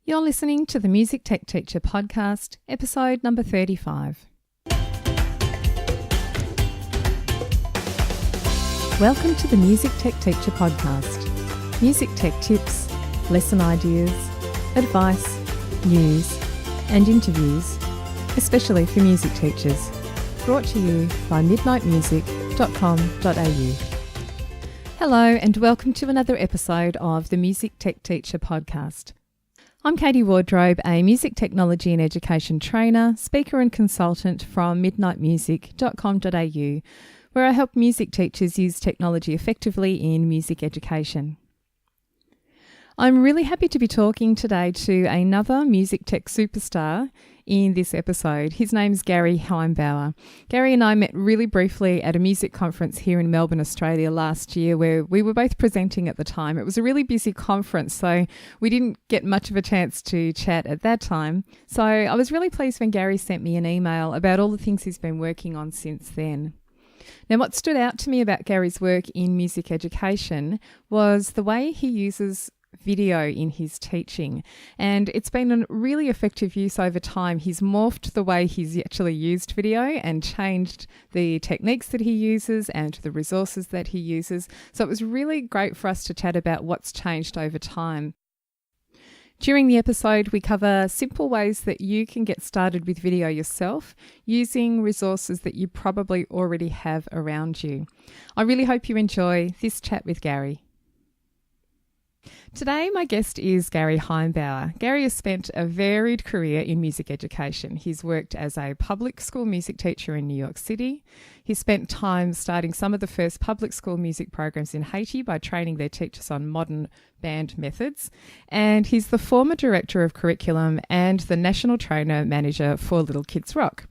You're listening to the Music Tech Teacher podcast, episode number 35. Welcome to the Music Tech Teacher podcast. Music tech tips, lesson ideas, advice, news, and interviews, especially for music teachers. Brought to you by midnightmusic.com.au. Hello and welcome to another episode of the Music Tech Teacher podcast. I'm Katie Wardrobe, a music technology and education trainer, speaker and consultant from midnightmusic.com.au, where I help music teachers use technology effectively in music education. I'm really happy to be talking today to another music tech superstar in this episode. His name's Gary Heimbauer. Gary and I met really briefly at a music conference here in Melbourne, Australia last year, where we were both presenting at the time. It was a really busy conference, so we didn't get much of a chance to chat at that time. So I was really pleased when Gary sent me an email about all the things he's been working on since then. Now, what stood out to me about Gary's work in music education was the way he uses video in his teaching, and it's been a really effective use over time. He's morphed the way he's actually used video and changed the techniques that he uses and the resources that he uses. So it was really great for us to chat about what's changed over time. During the episode, we cover simple ways that you can get started with video yourself using resources that you probably already have around you. I really hope you enjoy this chat with Gary. Today, my guest is Gary Heimbauer. Gary has spent a varied career in music education. He's worked as a public school music teacher in New York City. He spent time starting some of the first public school music programs in Haiti by training their teachers on modern band methods. And he's the former director of curriculum and the national trainer manager for Little Kids Rock.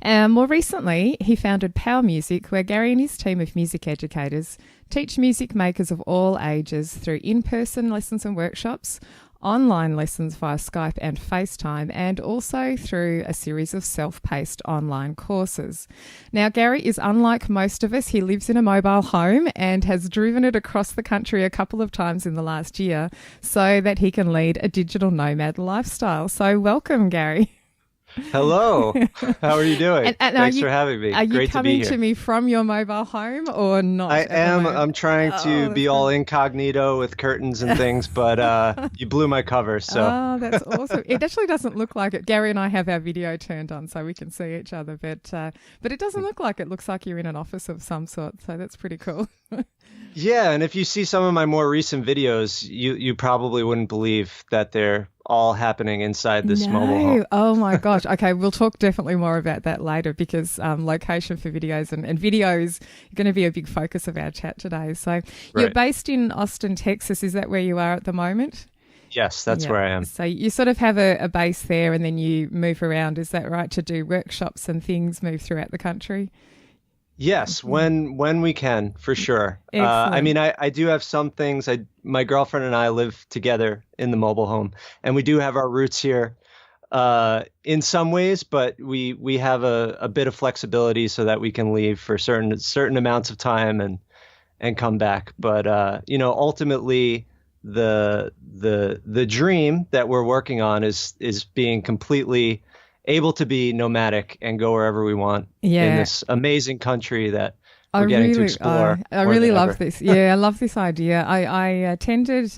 More recently, he founded Power Music, where Gary and his team of music educators teach music makers of all ages through in-person lessons and workshops, online lessons via Skype and FaceTime, and also through a series of self-paced online courses. Now, Gary is unlike most of us. He lives in a mobile home and has driven it across the country a couple of times in the last year so that he can lead a digital nomad lifestyle. So welcome, Gary. Hello. How are you doing? Thanks for having me. Are Great you coming to be here. to me from your mobile home or not? I am. I'm trying to be all incognito with curtains and things, but you blew my cover. So. Oh, that's awesome. It actually doesn't look like it. Gary and I have our video turned on so we can see each other, but it doesn't look like it. It looks like you're in an office of some sort, so that's pretty cool. Yeah, and if you see some of my more recent videos, you probably wouldn't believe that they're all happening inside this mobile home. Oh my gosh. Okay, we'll talk definitely more about that later because location for videos and video is going to be a big focus of our chat today. So you're based in Austin, Texas. Is that where you are at the moment? Yes, that's where I am. So you sort of have a base there and then you move around, is that right, to do workshops and things, move throughout the country? Yes, when we can, for sure. I do have some things. My girlfriend and I live together in the mobile home, and we do have our roots here in some ways, but we have a bit of flexibility so that we can leave for certain amounts of time and come back. But ultimately, the dream that we're working on is being completely able to be nomadic and go wherever we want in this amazing country that we're getting to explore. I really love this. Yeah, I love this idea. I attended,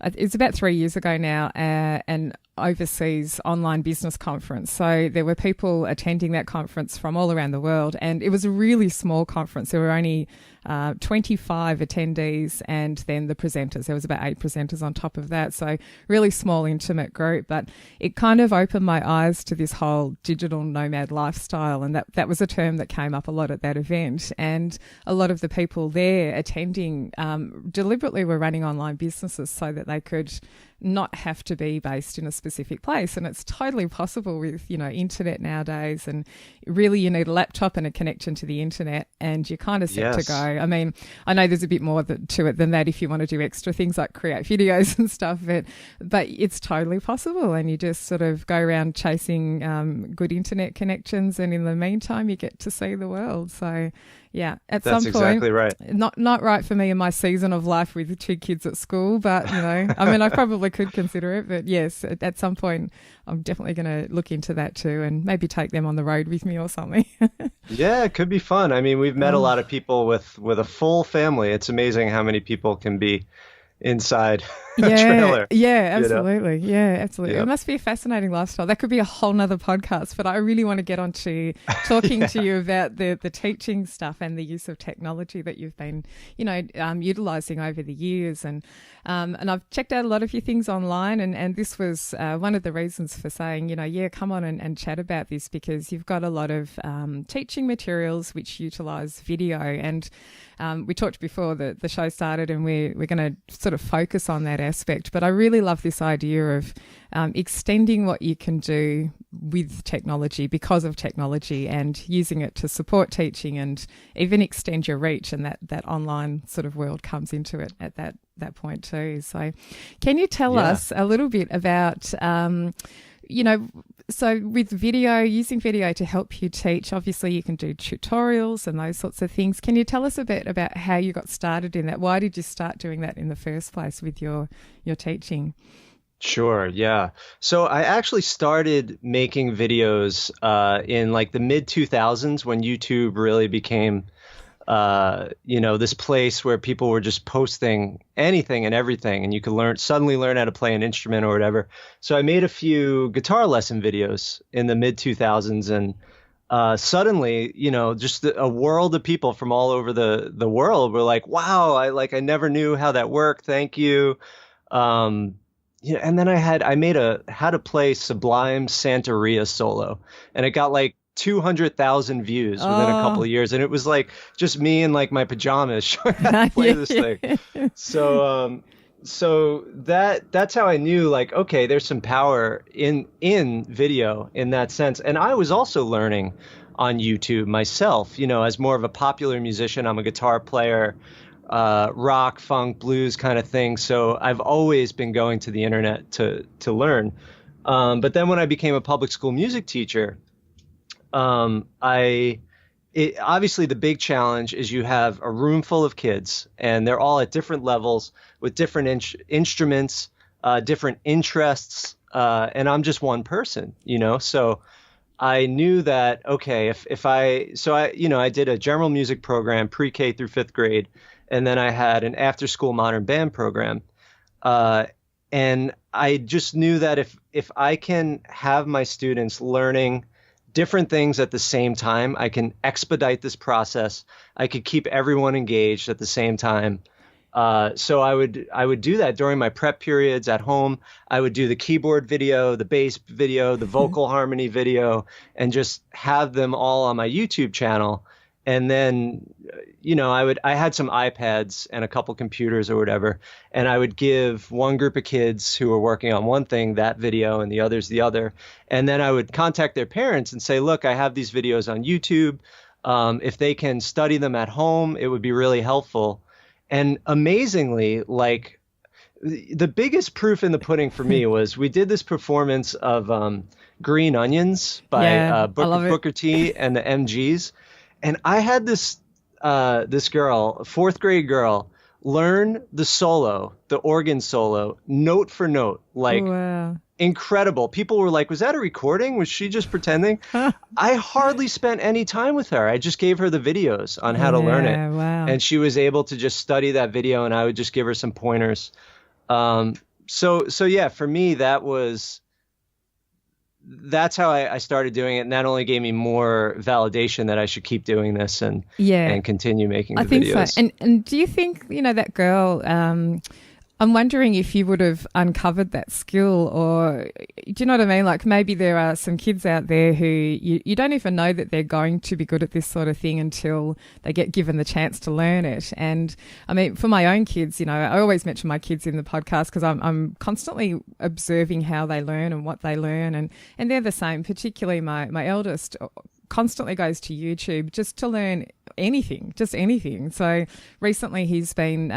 it's about 3 years ago now, an overseas online business conference. So there were people attending that conference from all around the world, and it was a really small conference. There were only 25 attendees and then the presenters. There was about 8 presenters on top of that. So really small, intimate group, but it kind of opened my eyes to this whole digital nomad lifestyle. And that was a term that came up a lot at that event. And a lot of the people there attending deliberately were running online businesses so that they could not have to be based in a specific place. And it's totally possible with, internet nowadays. And really you need a laptop and a connection to the internet and you're kind of set to go. I mean, I know there's a bit more to it than that if you want to do extra things like create videos and stuff, but it's totally possible. And you just sort of go around chasing good internet connections. And in the meantime, you get to see the world. So Yeah, at That's some point, exactly right. Not right for me in my season of life with 2 kids at school, but I mean, I probably could consider it. But yes, at some point, I'm definitely going to look into that too, and maybe take them on the road with me or something. Yeah, it could be fun. I mean, we've met a lot of people with a full family. It's amazing how many people can be inside a trailer. Yeah, absolutely. Yeah, absolutely. Yep. It must be a fascinating lifestyle. That could be a whole nother podcast, but I really want to get on to talking to you about the teaching stuff and the use of technology that you've been, utilizing over the years. And I've checked out a lot of your things online, and this was one of the reasons for saying, come on and chat about this, because you've got a lot of teaching materials which utilize video. And we talked before the show started, and we're going to sort of focus on that aspect. But I really love this idea of extending what you can do with technology because of technology, and using it to support teaching and even extend your reach, and that online sort of world comes into it at that point too. So can you tell us a little bit about so with video, using video to help you teach, obviously you can do tutorials and those sorts of things. Can you tell us a bit about how you got started in that? Why did you start doing that in the first place with your teaching? Sure, yeah. So I actually started making videos in like the mid 2000s, when YouTube really became this place where people were just posting anything and everything, and you could suddenly learn how to play an instrument or whatever. So I made a few guitar lesson videos in the mid 2000s, and suddenly, just a world of people from all over the world were like, wow, I never knew how that worked. Thank you. And then I made a how to play Sublime Santeria solo, and it got like 200,000 views within a couple of years, and it was like just me in like my pajamas trying to play this thing. So that's how I knew, like, okay, there's some power in video in that sense. And I was also learning on YouTube myself, as more of a popular musician. I'm a guitar player, rock, funk, blues kind of thing. So I've always been going to the internet to learn. But then when I became a public school music teacher, obviously the big challenge is you have a room full of kids, and they're all at different levels with different instruments, different interests, and I'm just one person, so I knew that, okay, I did a general music program pre-K through 5th grade, and then I had an after-school modern band program, and I just knew that if I can have my students learning different things at the same time, I can expedite this process. I could keep everyone engaged at the same time. So I would do that during my prep periods at home. I would do the keyboard video, the bass video, the vocal harmony video, and just have them all on my YouTube channel. And then, I had some iPads and a couple computers or whatever, and I would give one group of kids who were working on one thing that video and the others the other. And then I would contact their parents and say, look, I have these videos on YouTube. If they can study them at home, it would be really helpful. And amazingly, like, the biggest proof in the pudding for me was we did this performance of Green Onions by Booker T and the MGs. And I had this girl, a 4th grade girl, learn the solo, the organ solo, note for note, like incredible. People were like, was that a recording? Was she just pretending? I hardly spent any time with her. I just gave her the videos on how to learn it. Wow. And she was able to just study that video, and I would just give her some pointers. So yeah, for me, that's how I started doing it, and that only gave me more validation that I should keep doing this and continue making the videos. I think so. And do you think, that girl, I'm wondering if you would have uncovered that skill, or do you know what I mean? Like, maybe there are some kids out there who you don't even know that they're going to be good at this sort of thing until they get given the chance to learn it. And I mean, for my own kids, I always mention my kids in the podcast because I'm constantly observing how they learn and what they learn. And they're the same, particularly my eldest constantly goes to YouTube just to learn anything, just anything. So recently he's been,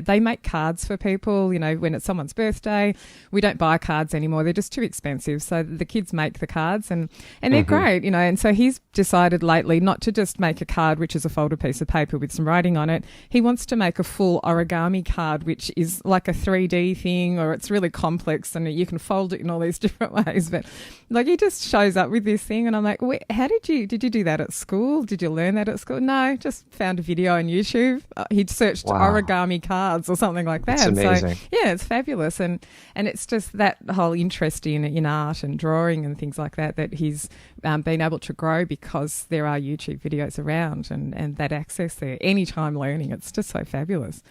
they make cards for people, when it's someone's birthday. We don't buy cards anymore. They're just too expensive. So the kids make the cards and they're great, and so he's decided lately not to just make a card, which is a folded piece of paper with some writing on it. He wants to make a full origami card, which is like a 3D thing, or it's really complex and you can fold it in all these different ways. But like he just shows up with this thing and I'm like, how did you do that at school? Did you learn that at school? No, just found a video on YouTube. He'd searched origami cards or something like that. That's amazing. So yeah, it's fabulous. And it's just that whole interest in art and drawing and things like that he's been able to grow because there are YouTube videos around and that access there. Anytime learning, it's just so fabulous.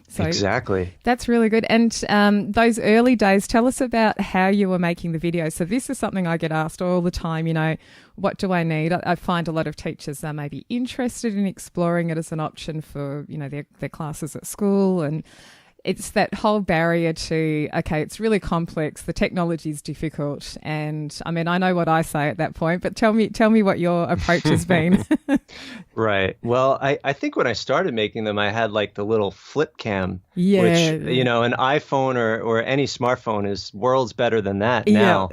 So exactly. That's really good. And those early days, tell us about how you were making the videos. So this is something I get asked all the time, what do I need? I find a lot of teachers are maybe interested in exploring it as an option for, their classes at school. And it's that whole barrier to, okay, it's really complex, the technology is difficult. And I mean, I know what I say at that point, but tell me what your approach has been. Right. Well, I think when I started making them, I had like the little flip cam, which, an iPhone or any smartphone is worlds better than that now.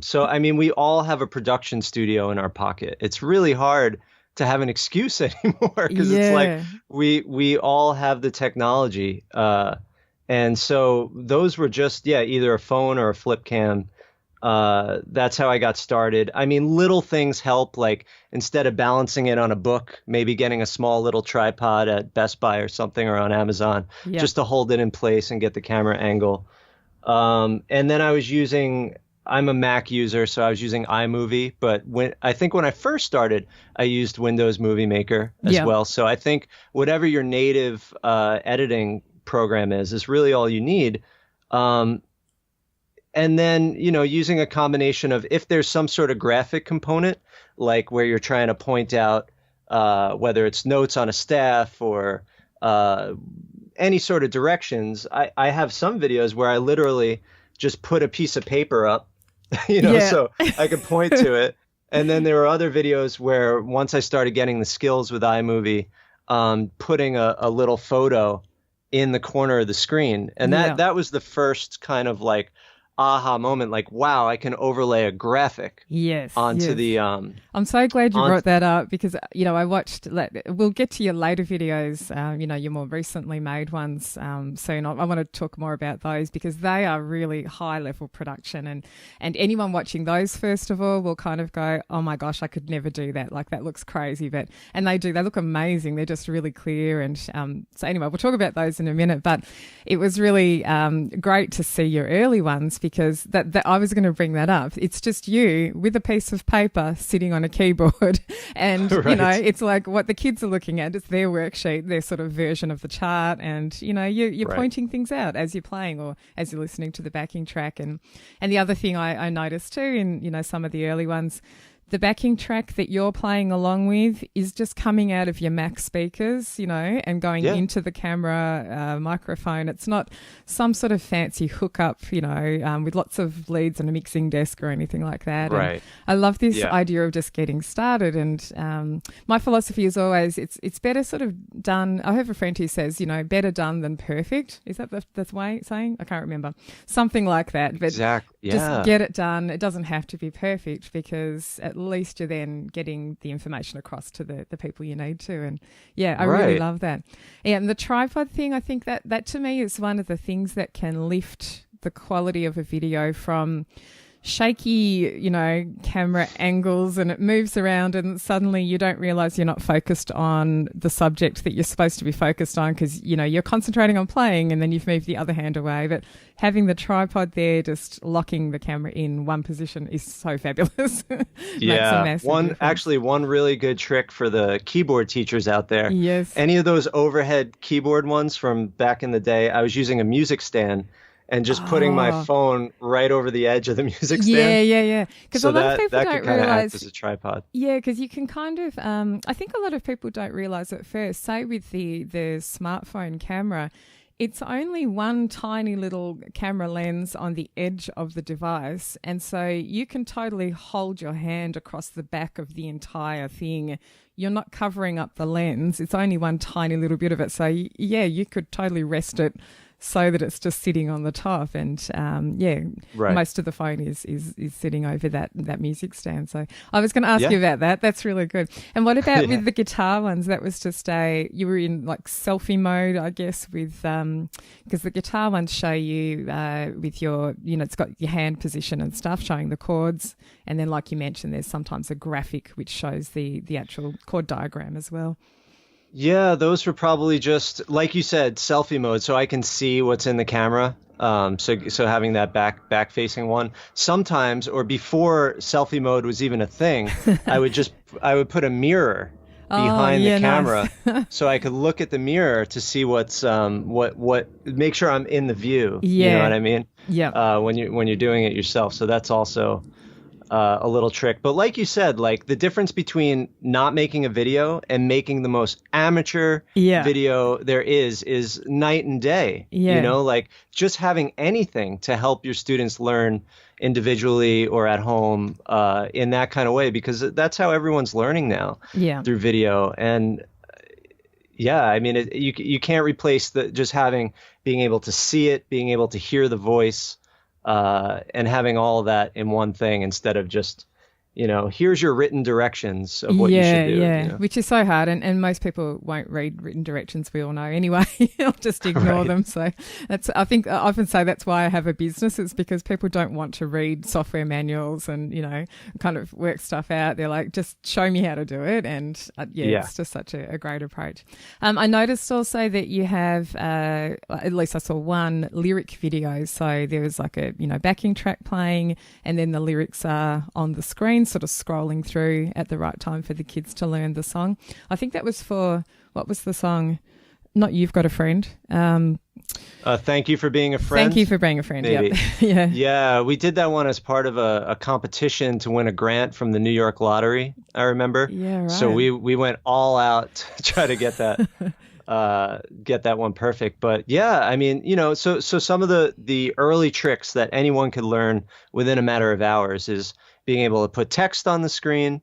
So, I mean, we all have a production studio in our pocket. It's really hard to have an excuse anymore because it's like we all have the technology. And so those were just, either a phone or a flip cam. That's how I got started. I mean, little things help, like instead of balancing it on a book, maybe getting a small little tripod at Best Buy or something or on Amazon just to hold it in place and get the camera angle. And then I'm a Mac user, so I was using iMovie. But when I first started, I used Windows Movie Maker as well. So I think whatever your native editing program is really all you need. And then, using a combination of if there's some sort of graphic component, like where you're trying to point out whether it's notes on a staff or any sort of directions. I have some videos where I literally just put a piece of paper up, so I could point to it. And then there were other videos where once I started getting the skills with iMovie, putting a little photo in the corner of the screen. And that was the first kind of like aha moment, like, wow, I can overlay a graphic onto the I'm so glad you brought that up because I watched, we'll get to your later videos, your more recently made ones soon. I want to talk more about those because they are really high level production and anyone watching those first of all will kind of go, oh my gosh, I could never do that, like that looks crazy, and they look amazing, they're just really clear. And so anyway, we'll talk about those in a minute, but it was really great to see your early ones because that I was going to bring that up. It's just you with a piece of paper sitting on a keyboard and, it's like what the kids are looking at. It's their worksheet, their sort of version of the chart. And, you're pointing things out as you're playing or as you're listening to the backing track. And the other thing I noticed too in, some of the early ones, the backing track that you're playing along with is just coming out of your Mac speakers, and going into the camera microphone. It's not some sort of fancy hookup, with lots of leads and a mixing desk or anything like that. Right. And I love this idea of just getting started. And my philosophy is always it's better sort of done. I have a friend who says, better done than perfect. Is that the way it's saying? I can't remember. Something like that. But exactly. Just get it done. It doesn't have to be perfect because at least you're then getting the information across to the people you need to. And I really love that. Yeah, and the tripod thing, I think that to me is one of the things that can lift the quality of a video from shaky, camera angles, and it moves around and suddenly you don't realize you're not focused on the subject that you're supposed to be focused on because, you're concentrating on playing and then you've moved the other hand away. But having the tripod there, just locking the camera in one position is so fabulous. One really good trick for the keyboard teachers out there. Yes. Any of those overhead keyboard ones from back in the day, I was using a music stand and just putting my phone right over the edge of the music stand. Yeah. Because a lot of people don't realize, act as a tripod. Yeah, because you can kind of, I think a lot of people don't realize at first, say with the smartphone camera, it's only one tiny little camera lens on the edge of the device. And so you can totally hold your hand across the back of the entire thing. You're not covering up the lens. It's only one tiny little bit of it. So, yeah, you could totally rest it so that it's just sitting on the top, and most of the phone is sitting over that music stand. So I was going to ask you about that. That's really good. And what about with the guitar ones? That was just you were in like selfie mode, I guess, with because the guitar ones show you with your, it's got your hand position and stuff, showing the chords, and then like you mentioned, there's sometimes a graphic which shows the actual chord diagram as well. Yeah, those were probably just, like you said, selfie mode, so I can see what's in the camera. So having that back facing one. Sometimes, or before selfie mode was even a thing, I would put a mirror behind the camera, nice. So I could look at the mirror to see what's make sure I'm in the view. Yeah. You know what I mean? Yeah. When you're doing it yourself, so that's also a little trick. But like you said, like the difference between not making a video and making the most amateur video there is night and day. Yeah. Like just having anything to help your students learn individually or at home in that kind of way, because that's how everyone's learning now through video. And I mean, you can't replace just being able to see it, being able to hear the voice, and having all of that in one thing instead of just, here's your written directions of what you should do. Yeah, which is so hard. And most people won't read written directions, we all know anyway. They'll just ignore them. So I think I often say that's why I have a business. It's because people don't want to read software manuals and, kind of work stuff out. They're like, just show me how to do it. And it's just such a great approach. I noticed also that you have, at least I saw one lyric video. So there was like a, backing track playing, and then the lyrics are on the screen, sort of scrolling through at the right time for the kids to learn the song. I think that was for, what was the song? Not You've Got a Friend. Thank You for Being a Friend. Thank You for Being a Friend, maybe. Yep. Yeah, we did that one as part of a competition to win a grant from the New York Lottery, I remember. Yeah, right. So we went all out to try to get that one perfect. But yeah, I mean, so some of the early tricks that anyone could learn within a matter of hours is being able to put text on the screen,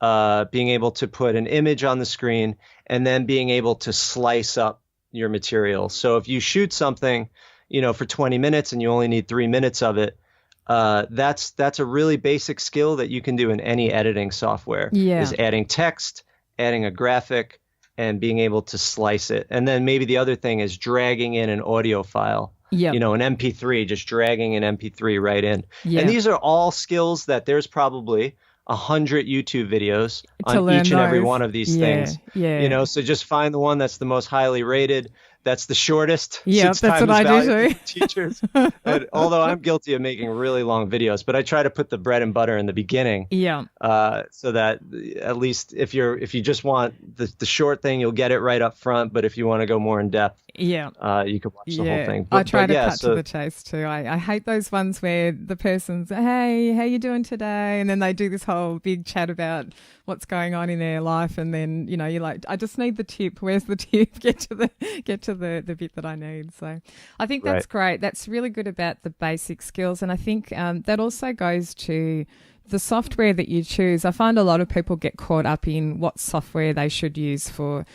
being able to put an image on the screen, and then being able to slice up your material. So if you shoot something, for 20 minutes and you only need 3 minutes of it, that's a really basic skill that you can do in any editing software. Yeah. Is adding text, adding a graphic, and being able to slice it. And then maybe the other thing is dragging in an audio file. Yeah. An MP3, just dragging an MP3 right in. Yeah. And these are all skills that there's probably 100 YouTube videos on each and every one of these things. Yeah. So just find the one that's the most highly rated, that's the shortest. Yeah, that's what I do too. Teachers. Although I'm guilty of making really long videos, but I try to put the bread and butter in the beginning. Yeah. So that at least if you just want the short thing, you'll get it right up front. But if you want to go more in depth, you can watch the whole thing. I try to cut to the chase too. I hate those ones where the person's, hey, how you doing today? And then they do this whole big chat about what's going on in their life, and then you're like, I just need the tip. Where's the tip? Get to the bit that I need. So I think that's great. That's really good about the basic skills, and I think that also goes to the software that you choose. I find a lot of people get caught up in what software they should use for,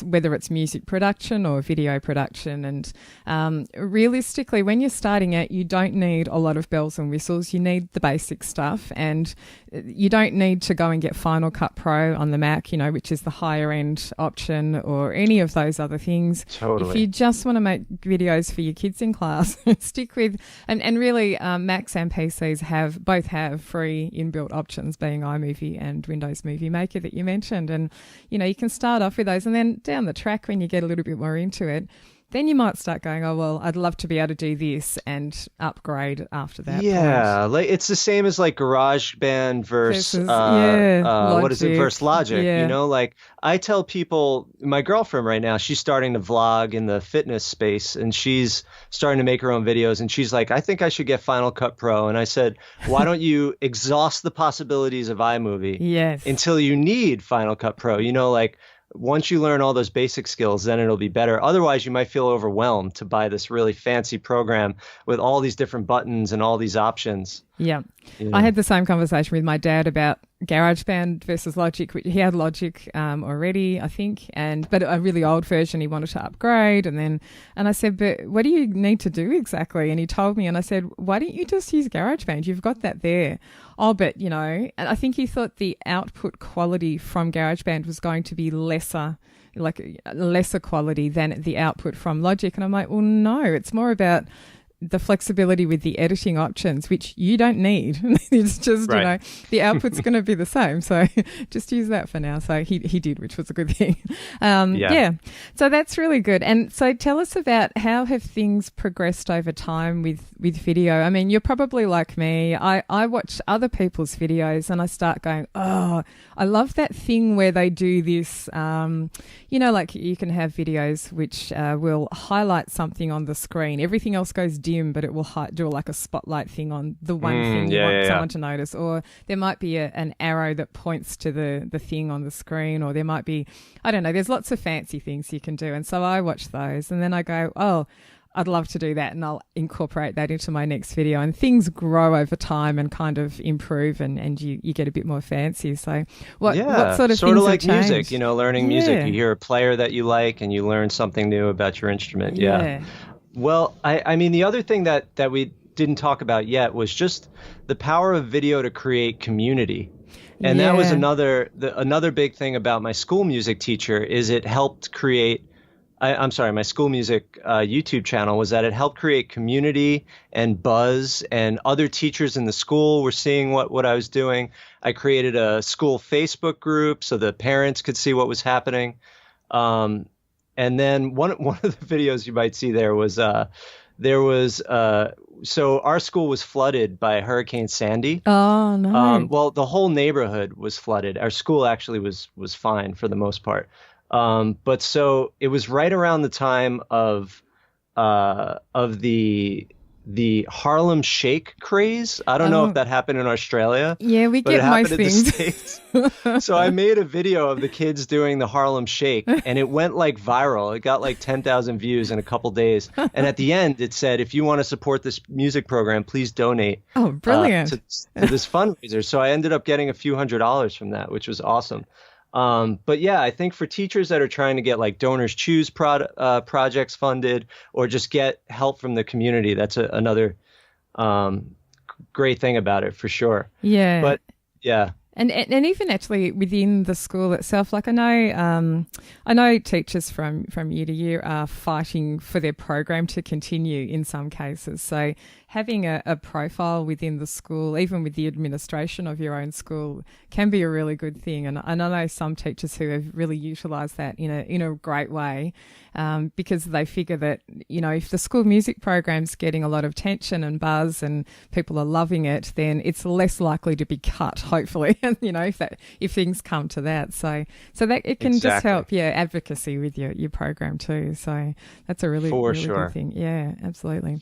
whether it's music production or video production. And realistically, when you're starting out, you don't need a lot of bells and whistles. You need the basic stuff, and you don't need to go and get Final Cut Pro on the Mac, which is the higher end option, or any of those other things. Totally. If you just want to make videos for your kids in class, stick with, and really Macs and PCs both have free inbuilt options, being iMovie and Windows Movie Maker that you mentioned. And, you can start off with those, and then down the track, when you get a little bit more into it, then you might start going, oh, well, I'd love to be able to do this, and upgrade after that. Yeah, point. like it's the same as like GarageBand versus what is it, versus Logic. Yeah. Like I tell people, my girlfriend right now, she's starting to vlog in the fitness space, and she's starting to make her own videos, and she's like, I think I should get Final Cut Pro. And I said, why don't you exhaust the possibilities of iMovie yes. until you need Final Cut Pro? Like once you learn all those basic skills, then it'll be better. Otherwise, you might feel overwhelmed to buy this really fancy program with all these different buttons and all these options. Yeah. You know? I had the same conversation with my dad about GarageBand versus Logic. He had Logic already, I think, but a really old version. He wanted to upgrade, and I said, "But what do you need to do exactly?" And he told me, and I said, "Why don't you just use GarageBand? You've got that there." Oh, but and I think he thought the output quality from GarageBand was going to be lesser quality than the output from Logic, and I'm like, well, no, it's more about the flexibility with the editing options, which you don't need. It's just, right. The output's going to be the same. So just use that for now. So he did, which was a good thing. Yeah. So that's really good. And so tell us about how have things progressed over time with video? I mean, you're probably like me. I watch other people's videos and I start going, oh, I love that thing where they do this, like you can have videos which will highlight something on the screen. Everything else goes dim, but it will do like a spotlight thing on the one thing you want someone to notice. Or there might be an arrow that points to the thing on the screen, or there might be, I don't know, there's lots of fancy things you can do. And so I watch those and then I go, oh, I'd love to do that, and I'll incorporate that into my next video. And things grow over time and kind of improve, and you get a bit more fancy. So what sort of things have like changed? Music, learning music. You hear a player that you like and you learn something new about your instrument. Yeah. Well, I mean, the other thing that we didn't talk about yet was just the power of video to create community. And that was another big thing about my school music teacher is it helped create my school music YouTube channel was that it helped create community and buzz, and other teachers in the school were seeing what I was doing. I created a school Facebook group so the parents could see what was happening. And then one of the videos you might see there was so our school was flooded by Hurricane Sandy. Oh no! Well, the whole neighborhood was flooded. Our school actually was fine for the most part. But so it was right around the time of the Harlem Shake craze. I don't know if that happened in Australia. Yeah, we get most things. In the States. So I made a video of the kids doing the Harlem Shake, and it went like viral. It got like 10,000 views in a couple days. And at the end, it said, if you want to support this music program, please donate. Oh, brilliant. To this fundraiser. So I ended up getting a few $100s from that, which was awesome. But yeah, I think for teachers that are trying to get like Donors Choose projects funded or just get help from the community, that's another great thing about it for sure. Yeah. But yeah. And even actually within the school itself, like I know teachers from year to year are fighting for their program to continue in some cases. So having a profile within the school, even with the administration of your own school, can be a really good thing. And I know some teachers who have really utilised that in a great way, because they figure that, if the school music program's getting a lot of attention and buzz and people are loving it, then it's less likely to be cut, hopefully, if things come to that. So that it can just help, advocacy with your program too. So that's a really good thing. Yeah, absolutely.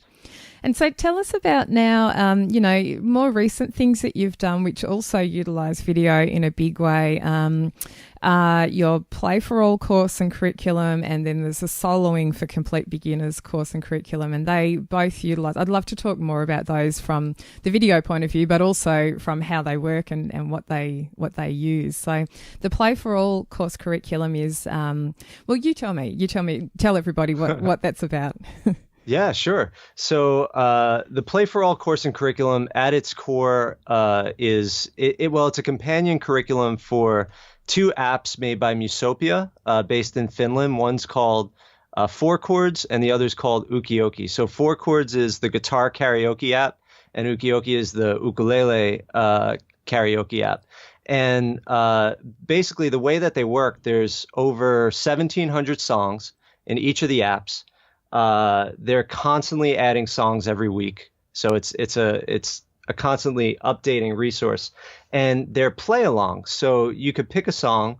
And so tell us about now, more recent things that you've done, which also utilise video in a big way. Your Play for All course and curriculum, and then there's a Soloing for Complete Beginners course and curriculum, and they both utilise. I'd love to talk more about those from the video point of view, but also from how they work and what they use. So the Play for All course curriculum is, you tell everybody what that's about. Yeah, sure. So the Play for All course and curriculum at its core it's a companion curriculum for two apps made by Musopia based in Finland. One's called Four Chords and the other's called Ukioki. So Four Chords is the guitar karaoke app and Ukioki is the ukulele karaoke app. And basically the way that they work, there's over 1,700 songs in each of the apps. They're constantly adding songs every week. So it's a constantly updating resource, and they're play along. So you could pick a song,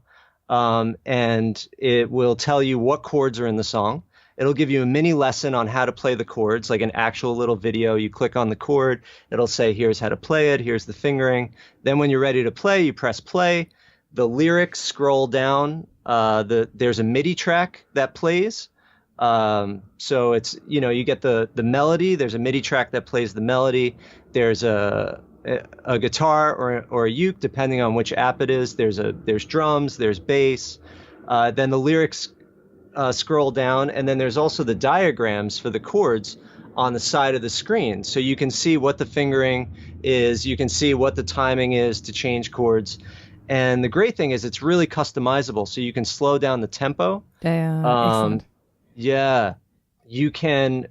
and it will tell you what chords are in the song. It'll give you a mini lesson on how to play the chords, like an actual little video. You click on the chord, it'll say, here's how to play it. Here's the fingering. Then when you're ready to play, you press play. the lyrics scroll down. There's a MIDI track that plays. So it's, you get the melody. There's a MIDI track that plays the melody. There's a guitar or a uke, depending on which app it is. There's drums, there's bass. Then the lyrics scroll down, and then there's also the diagrams for the chords on the side of the screen. So you can see what the fingering is. You can see what the timing is to change chords. And the great thing is it's really customizable. So you can slow down the tempo. Excellent. Yeah, you can.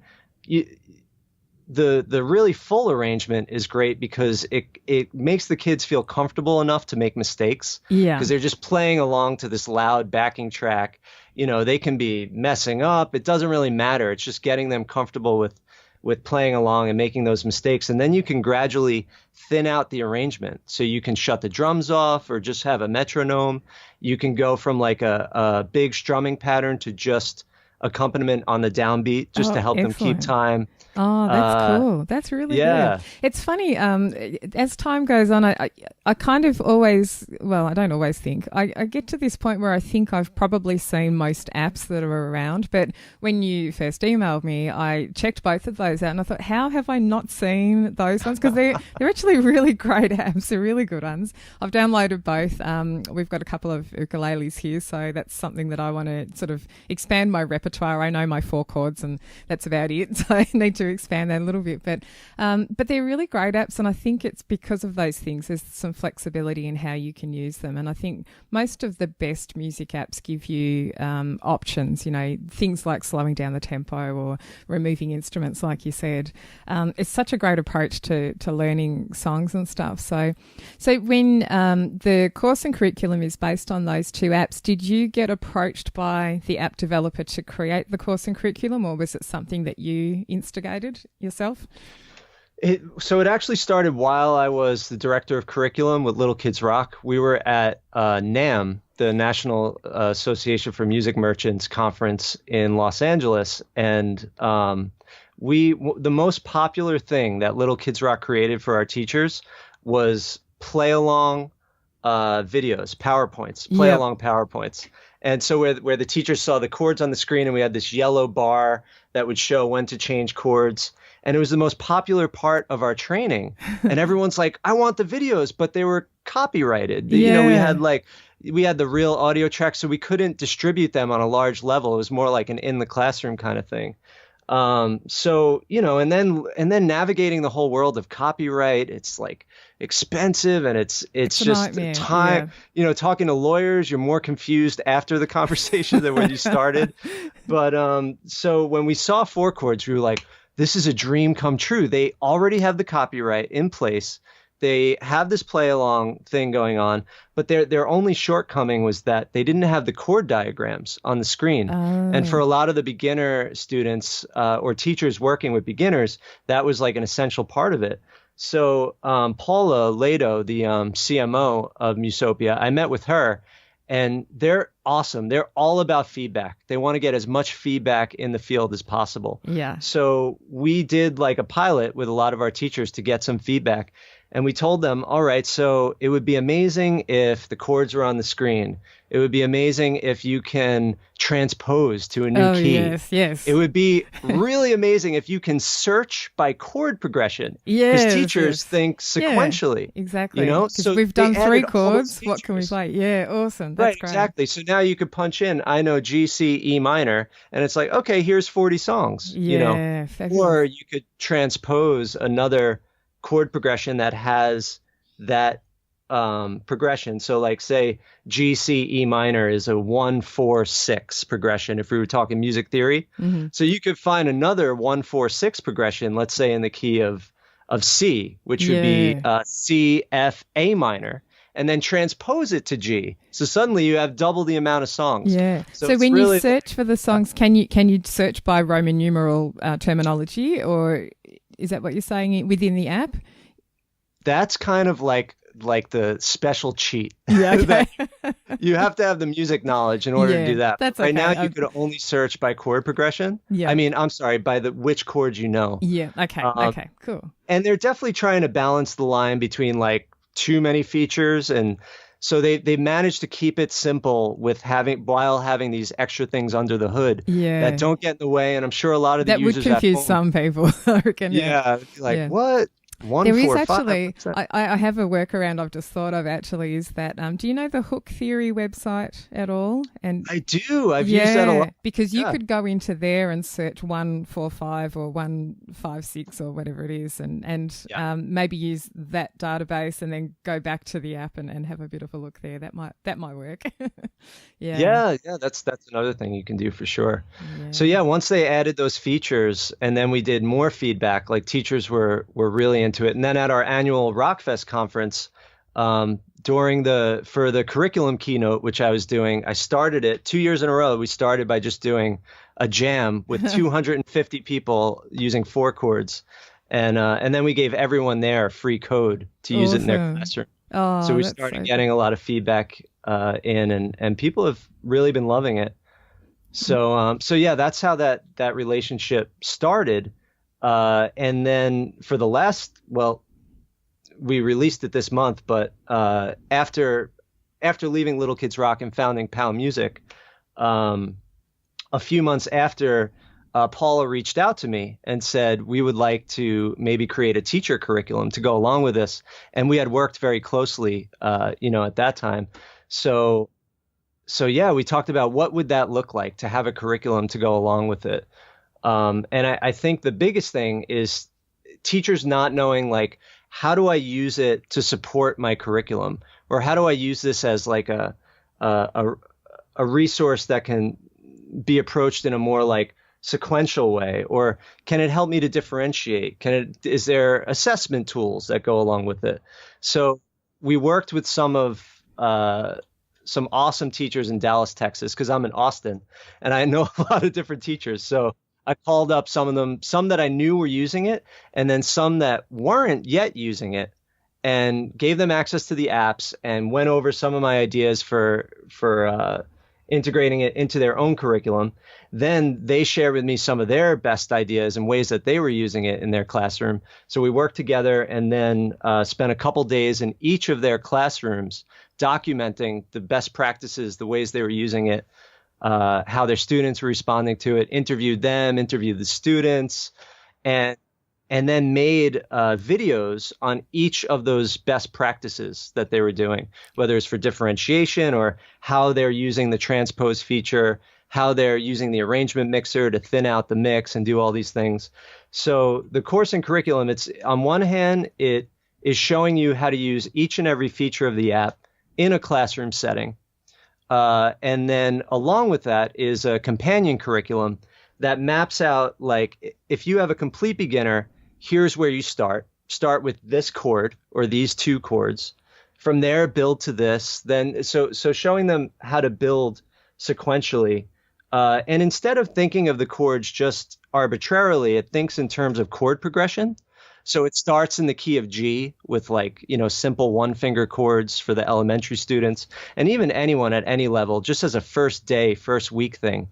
The really full arrangement is great because it makes the kids feel comfortable enough to make mistakes. Yeah. Because they're just playing along to this loud backing track. They can be messing up. It doesn't really matter. It's just getting them comfortable with playing along and making those mistakes. And then you can gradually thin out the arrangement. So you can shut the drums off or just have a metronome. You can go from like a big strumming pattern to just accompaniment on the downbeat just to help them keep time. Oh, that's cool. That's really good. It's funny, as time goes on, I kind of always, well, I don't always think, I get to this point where I think I've probably seen most apps that are around, but when you first emailed me, I checked both of those out and I thought, how have I not seen those ones? Because they're actually really great apps. They're really good ones. I've downloaded both. We've got a couple of ukuleles here, so that's something that I want to sort of expand my repertoire. I know my 4 chords and that's about it, so I need to expand that a little bit. But they're really great apps, and I think it's because of those things. There's some flexibility in how you can use them, and I think most of the best music apps give you options, things like slowing down the tempo or removing instruments, like you said. It's such a great approach to learning songs and stuff. So when the course and curriculum is based on those 2 apps, did you get approached by the app developer to create the course and curriculum, or was it something that you instigated yourself? So it actually started while I was the director of curriculum with Little Kids Rock. We were at NAMM, the National Association for Music Merchants conference in Los Angeles, and the most popular thing that Little Kids Rock created for our teachers was play along videos, PowerPoints, play along PowerPoints. And so where the teachers saw the chords on the screen, and we had this yellow bar that would show when to change chords. And it was the most popular part of our training. And everyone's like, I want the videos, but they were copyrighted. Yeah. We had the real audio tracks, so we couldn't distribute them on a large level. It was more like an in the classroom kind of thing. So, and then navigating the whole world of copyright, it's like expensive, and it's just time, talking to lawyers, you're more confused after the conversation than when you started. But, so when we saw 4 chords, we were like, this is a dream come true. They already have the copyright in place. They have this play along thing going on, but their only shortcoming was that they didn't have the chord diagrams on the screen. Oh. And for a lot of the beginner students or teachers working with beginners, that was like an essential part of it. So Paula Lado, the CMO of Musopia, I met with her, and they're awesome. They're all about feedback. They want to get as much feedback in the field as possible. Yeah. So we did like a pilot with a lot of our teachers to get some feedback. And we told them, all right, so it would be amazing if the chords were on the screen. It would be amazing if you can transpose to a new key. Yes. It would be really amazing if you can search by chord progression. Yes. Because teachers think sequentially. Yeah, exactly. So we've done 3 chords. What can we play? Yeah, awesome. That's right, great. Exactly. So now you could punch in, I know G, C, E minor, and it's like, okay, here's 40 songs. Yeah, fabulous. Or you could transpose another chord progression that has that progression. So like say G, C, E minor is a 1-4-6 progression if we were talking music theory. Mm-hmm. So you could find another 1-4-6 progression, let's say in the key of C, which would be C, F, A minor, and then transpose it to G. So suddenly you have double the amount of songs. Yeah. So when you search for the songs, can you search by Roman numeral terminology, or is that what you're saying within the app? That's kind of like the special cheat. Yeah, okay. You have to have the music knowledge in order to do that. That's right okay. now you could only search by chord progression. Yeah. I mean, I'm sorry, by which chords you know. Yeah. Okay. Okay. Cool. And they're definitely trying to balance the line between like too many features and So they managed to keep it simple with while having these extra things under the hood that don't get in the way. And I'm sure a lot of the users would confuse at home, some people, I reckon. Like, what? There is actually, I have a workaround I've just thought of actually, is that, do you know the Hook Theory website at all? And I do. I've used that a lot. Because you could go into there and search 145 or 156 or whatever it is, and maybe use that database and then go back to the app and have a bit of a look there. That might work. Yeah, that's another thing you can do for sure. So once they added those features, and then we did more feedback, like teachers were really into it. And then at our annual Rockfest conference, for the curriculum keynote, which I was doing, I started it 2 years in a row. We started by just doing a jam with 250 people using 4 chords. And then we gave everyone there free code to use it in their classroom. So we started getting a lot of feedback and people have really been loving it. So that's how that relationship started. And then for the we released it this month, but after leaving Little Kids Rock and founding POW Music, a few months after, Paula reached out to me and said, we would like to maybe create a teacher curriculum to go along with this. And we had worked very closely, at that time. So we talked about what would that look like to have a curriculum to go along with it. And I think the biggest thing is teachers not knowing, like, how do I use it to support my curriculum? Or how do I use this as like a resource that can be approached in a more like sequential way? Or can it help me to differentiate? Is there assessment tools that go along with it? So we worked with some awesome teachers in Dallas, Texas, because I'm in Austin and I know a lot of different teachers. So I called up some of them, some that I knew were using it, and then some that weren't yet using it, and gave them access to the apps and went over some of my ideas for integrating it into their own curriculum. Then they shared with me some of their best ideas and ways that they were using it in their classroom. So we worked together and then spent a couple days in each of their classrooms documenting the best practices, the ways they were using it, how their students were responding to it, interviewed the students, and then made videos on each of those best practices that they were doing, whether it's for differentiation or how they're using the transpose feature, how they're using the arrangement mixer to thin out the mix and do all these things. So the course and curriculum, it's on one hand, it is showing you how to use each and every feature of the app in a classroom setting. And then along with that is a companion curriculum that maps out, like, if you have a complete beginner, here's where you start. Start with this chord or these 2 chords. From there, build to this. Then, so showing them how to build sequentially. And instead of thinking of the chords just arbitrarily, it thinks in terms of chord progression. So it starts in the key of G with, like, simple 1-finger chords for the elementary students, and even anyone at any level, just as a first week thing.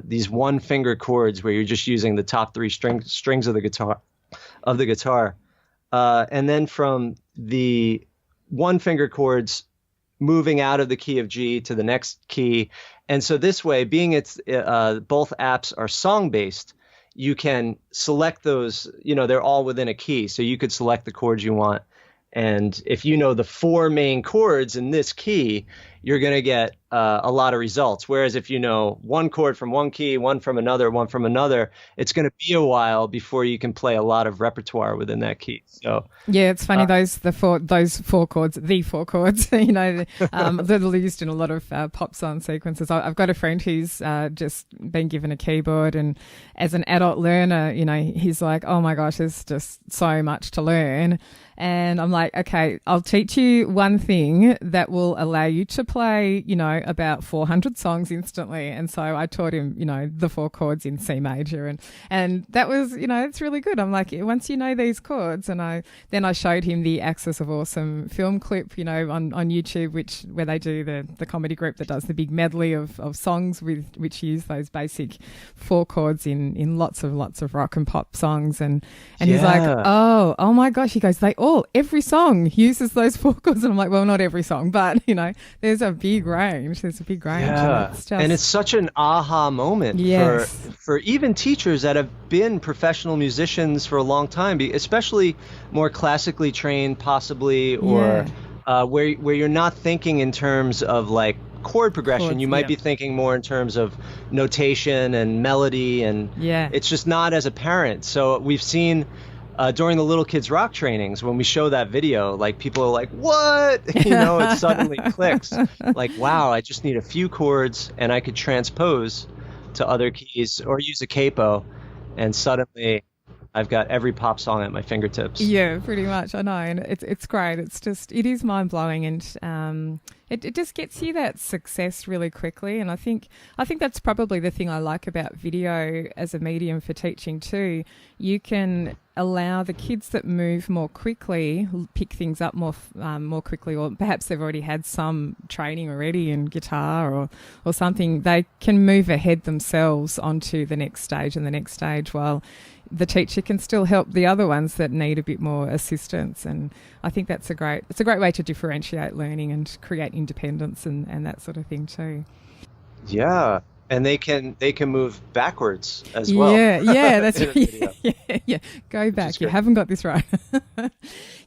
These 1-finger chords where you're just using the top 3 strings of the guitar. And then from the 1-finger chords, moving out of the key of G to the next key. And so this way, being both apps are song-based, you can select those, they're all within a key. So you could select the chords you want. And if you know the 4 main chords in this key, you're going to get a lot of results. Whereas if you know 1 chord from one key, one from another, it's going to be a while before you can play a lot of repertoire within that key. So yeah, it's funny, those 4 chords, they're used in a lot of pop song sequences. I've got a friend who's just been given a keyboard, and as an adult learner, he's like, oh my gosh, there's just so much to learn. And I'm like, okay, I'll teach you one thing that will allow you to play play, about 400 songs instantly. And so I taught him, the 4 chords in C major. And that was, it's really good. I'm like, once you know these chords, and then I showed him the Axis of Awesome film clip, on YouTube, where they do the comedy group that does the big medley of songs which use those basic 4 chords in lots of rock and pop songs. And he's like, oh my gosh. He goes, every song uses those 4 chords. And I'm like, well, not every song, but, there's a big range. Yeah. And it's such an aha moment for even teachers that have been professional musicians for a long time, especially more classically trained possibly, or where you're not thinking in terms of like chord progression. You might be thinking more in terms of notation and melody, and it's just not as apparent. So we've seen during the Little Kids Rock trainings, when we show that video, like people are like, what? It suddenly clicks. Like, wow, I just need a few chords and I could transpose to other keys or use a capo, and suddenly I've got every pop song at my fingertips. Yeah, pretty much. I know. And it's great. It is mind blowing, and it just gets you that success really quickly. And I think that's probably the thing I like about video as a medium for teaching too. You can allow the kids that move more quickly pick things up more quickly, or perhaps they've already had some training already in guitar or something. They can move ahead themselves onto the next stage and the next stage, while the teacher can still help the other ones that need a bit more assistance. And I think it's a great way to differentiate learning and create independence and that sort of thing too. Yeah. And they can move backwards as well. Yeah, that's yeah. Go back. You haven't got this right.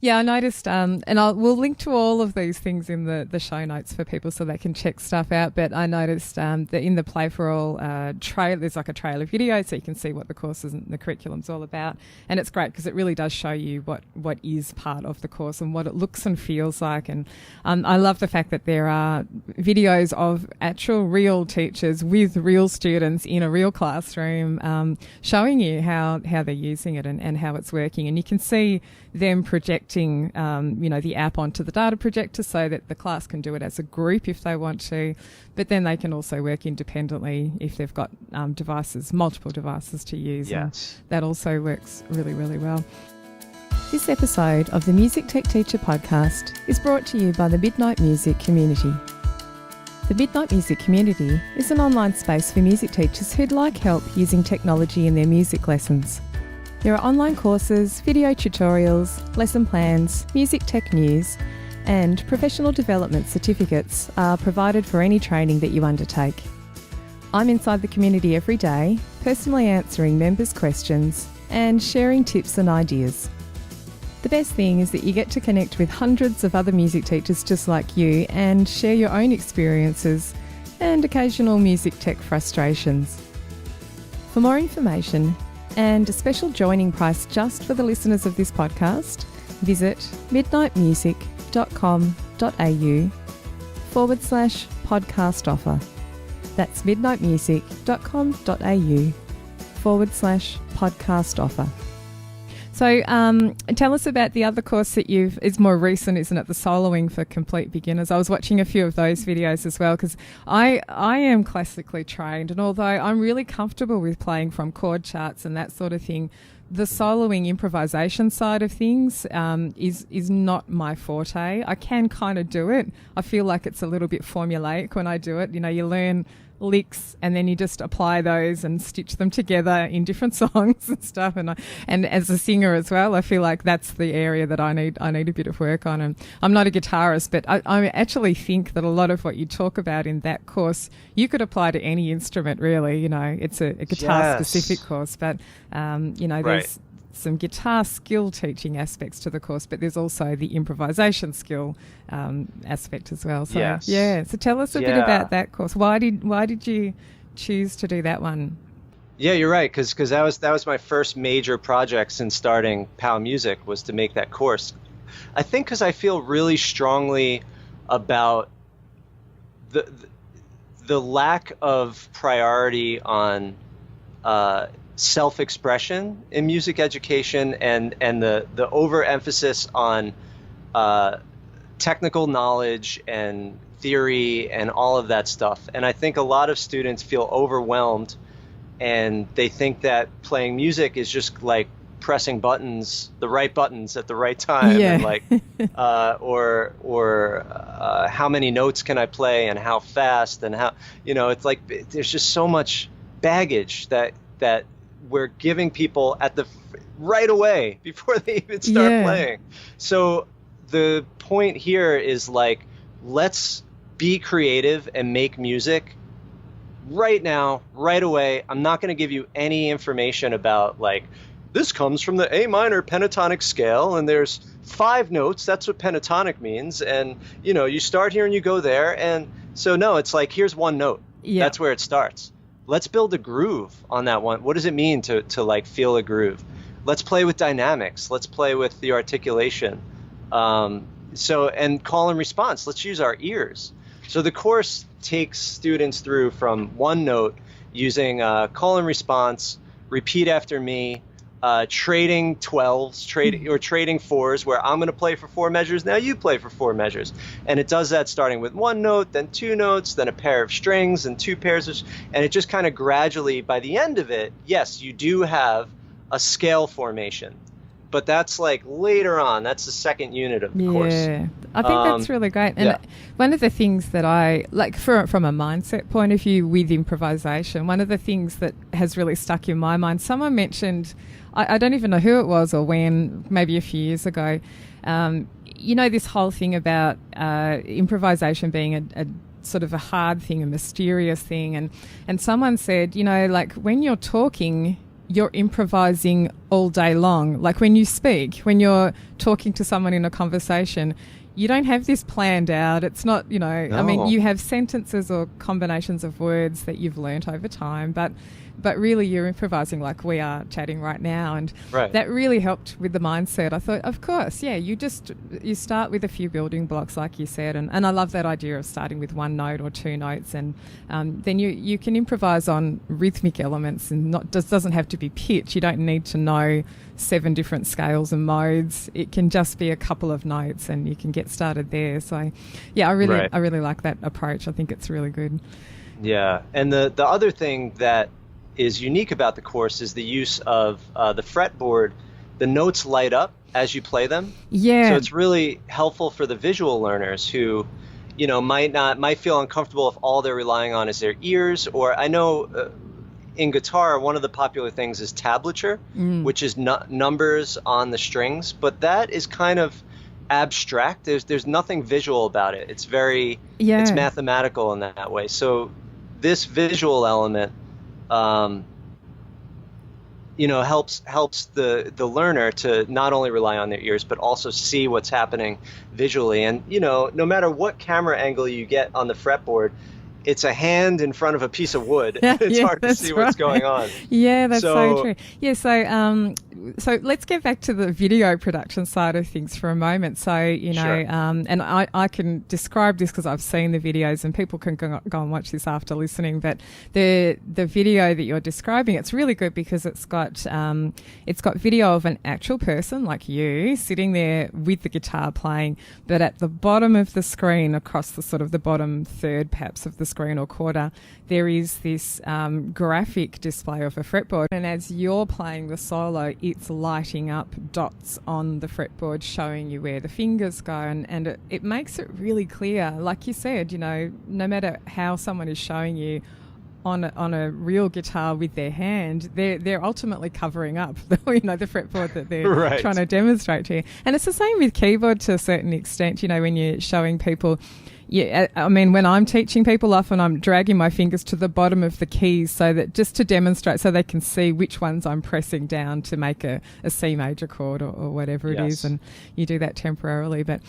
Yeah, I noticed, and we'll link to all of these things in the show notes for people so they can check stuff out. But I noticed that in the Play for All there's like a trailer video, so you can see what the courses and the curriculum's all about. And it's great because it really does show you what is part of the course and what it looks and feels like. And I love the fact that there are videos of actual real teachers with real students in a real classroom, showing you how they're using it and how it's working. And you can see them projecting, the app onto the data projector so that the class can do it as a group if they want to, but then they can also work independently if they've got multiple devices to use. Yes. And that also works really, really well. This episode of the Music Tech Teacher podcast is brought to you by the Bidnight Music Community. The Bidnight Music Community is an online space for music teachers who'd like help using technology in their music lessons. There are online courses, video tutorials, lesson plans, music tech news, and professional development certificates are provided for any training that you undertake. I'm inside the community every day, personally answering members' questions and sharing tips and ideas. The best thing is that you get to connect with hundreds of other music teachers just like you and share your own experiences and occasional music tech frustrations. For more information and a special joining price just for the listeners of this podcast, visit midnightmusic.com.au/podcast offer. That's midnightmusic.com.au/podcast offer. So tell us about the other course that it's more recent, isn't it? The soloing for complete beginners. I was watching a few of those videos as well because I am classically trained, and although I'm really comfortable with playing from chord charts and that sort of thing, the soloing improvisation side of things is not my forte. I can kind of do it. I feel like it's a little bit formulaic when I do it. You learn licks and then you just apply those and stitch them together in different songs and stuff. And as a singer as well, I feel like that's the area that I need a bit of work on. And I'm not a guitarist, but I actually think that a lot of what you talk about in that course, you could apply to any instrument really. It's a guitar specific course, but there's some guitar skill teaching aspects to the course, but there's also the improvisation skill aspect as well. So so tell us a bit about that course. Why did you choose to do that one? Yeah, you're right, because that was my first major project since starting POW Music, was to make that course. I think because I feel really strongly about the lack of priority on self-expression in music education, and the overemphasis on technical knowledge and theory and all of that stuff. And I think a lot of students feel overwhelmed, and they think that playing music is just like pressing buttons, the right buttons at the right time, and like, or how many notes can I play and how fast, and how, it's like there's just so much baggage that we're giving people at the right away before they even start playing. So the point here is like, let's be creative and make music right now, right away. I'm not going to give you any information about like, this comes from the A minor pentatonic scale, and there's 5 notes. That's what pentatonic means. And, you start here and you go there. And so, no, it's like, here's one note. Yeah. That's where it starts. Let's build a groove on that one. What does it mean to like feel a groove? Let's play with dynamics. Let's play with the articulation. And call and response. Let's use our ears. So the course takes students through from one note using call and response, repeat after me, trading 12s, trading 4s, where I'm going to play for 4 measures, now you play for 4 measures. And it does that starting with 1 note, then 2 notes, then a pair of strings and 2 pairs of, and it just kind of gradually, by the end of it, yes, you do have a scale formation. But that's like later on. That's the second unit of the course. Yeah, I think that's really great. And one of the things that I like from a mindset point of view with improvisation, one of the things that has really stuck in my mind, someone mentioned, I don't even know who it was or when, maybe a few years ago, this whole thing about improvisation being a sort of a hard thing, a mysterious thing. And someone said, like when you're talking, you're improvising all day long. Like when you speak, when you're talking to someone in a conversation, you don't have this planned out. It's not, no. I mean, you have sentences or combinations of words that you've learnt over time, but really you're improvising like we are chatting right now. And that really helped with the mindset. I thought, of course, you start with a few building blocks, like you said. And I love that idea of starting with 1 note or 2 notes. And then you can improvise on rhythmic elements, and doesn't have to be pitch. You don't need to know 7 different scales and modes. It can just be a couple of notes, and you can get started there. So, I really like that approach. I think it's really good. Yeah. And the other thing that is unique about the course is the use of the fretboard. The notes light up as you play them. Yeah. So it's really helpful for the visual learners who, might feel uncomfortable if all they're relying on is their ears. Or I know in guitar, one of the popular things is tablature, which is numbers on the strings. But that is kind of abstract. There's nothing visual about it. It's it's mathematical in that way. So this visual element helps the learner to not only rely on their ears, but also see what's happening visually. And, no matter what camera angle you get on the fretboard, it's a hand in front of a piece of wood. It's hard to see what's going on. Yeah, that's so true. Yeah, so let's get back to the video production side of things for a moment. So, and I can describe this because I've seen the videos, and people can go and watch this after listening. But the video that you're describing, it's really good because it's got video of an actual person like you sitting there with the guitar playing, but at the bottom of the screen, across the sort of the bottom third perhaps of the screen or quarter, there is this graphic display of a fretboard, and as you're playing the solo, it's lighting up dots on the fretboard showing you where the fingers go, and it makes it really clear. Like you said, no matter how someone is showing you on a real guitar with their hand, they're ultimately covering up the fretboard that they're trying to demonstrate to you. And it's the same with keyboard to a certain extent. When you're showing people, I mean, when I'm teaching people, often I'm dragging my fingers to the bottom of the keys so that just to demonstrate, so they can see which ones I'm pressing down to make a C major chord or whatever it is, and you do that temporarily. But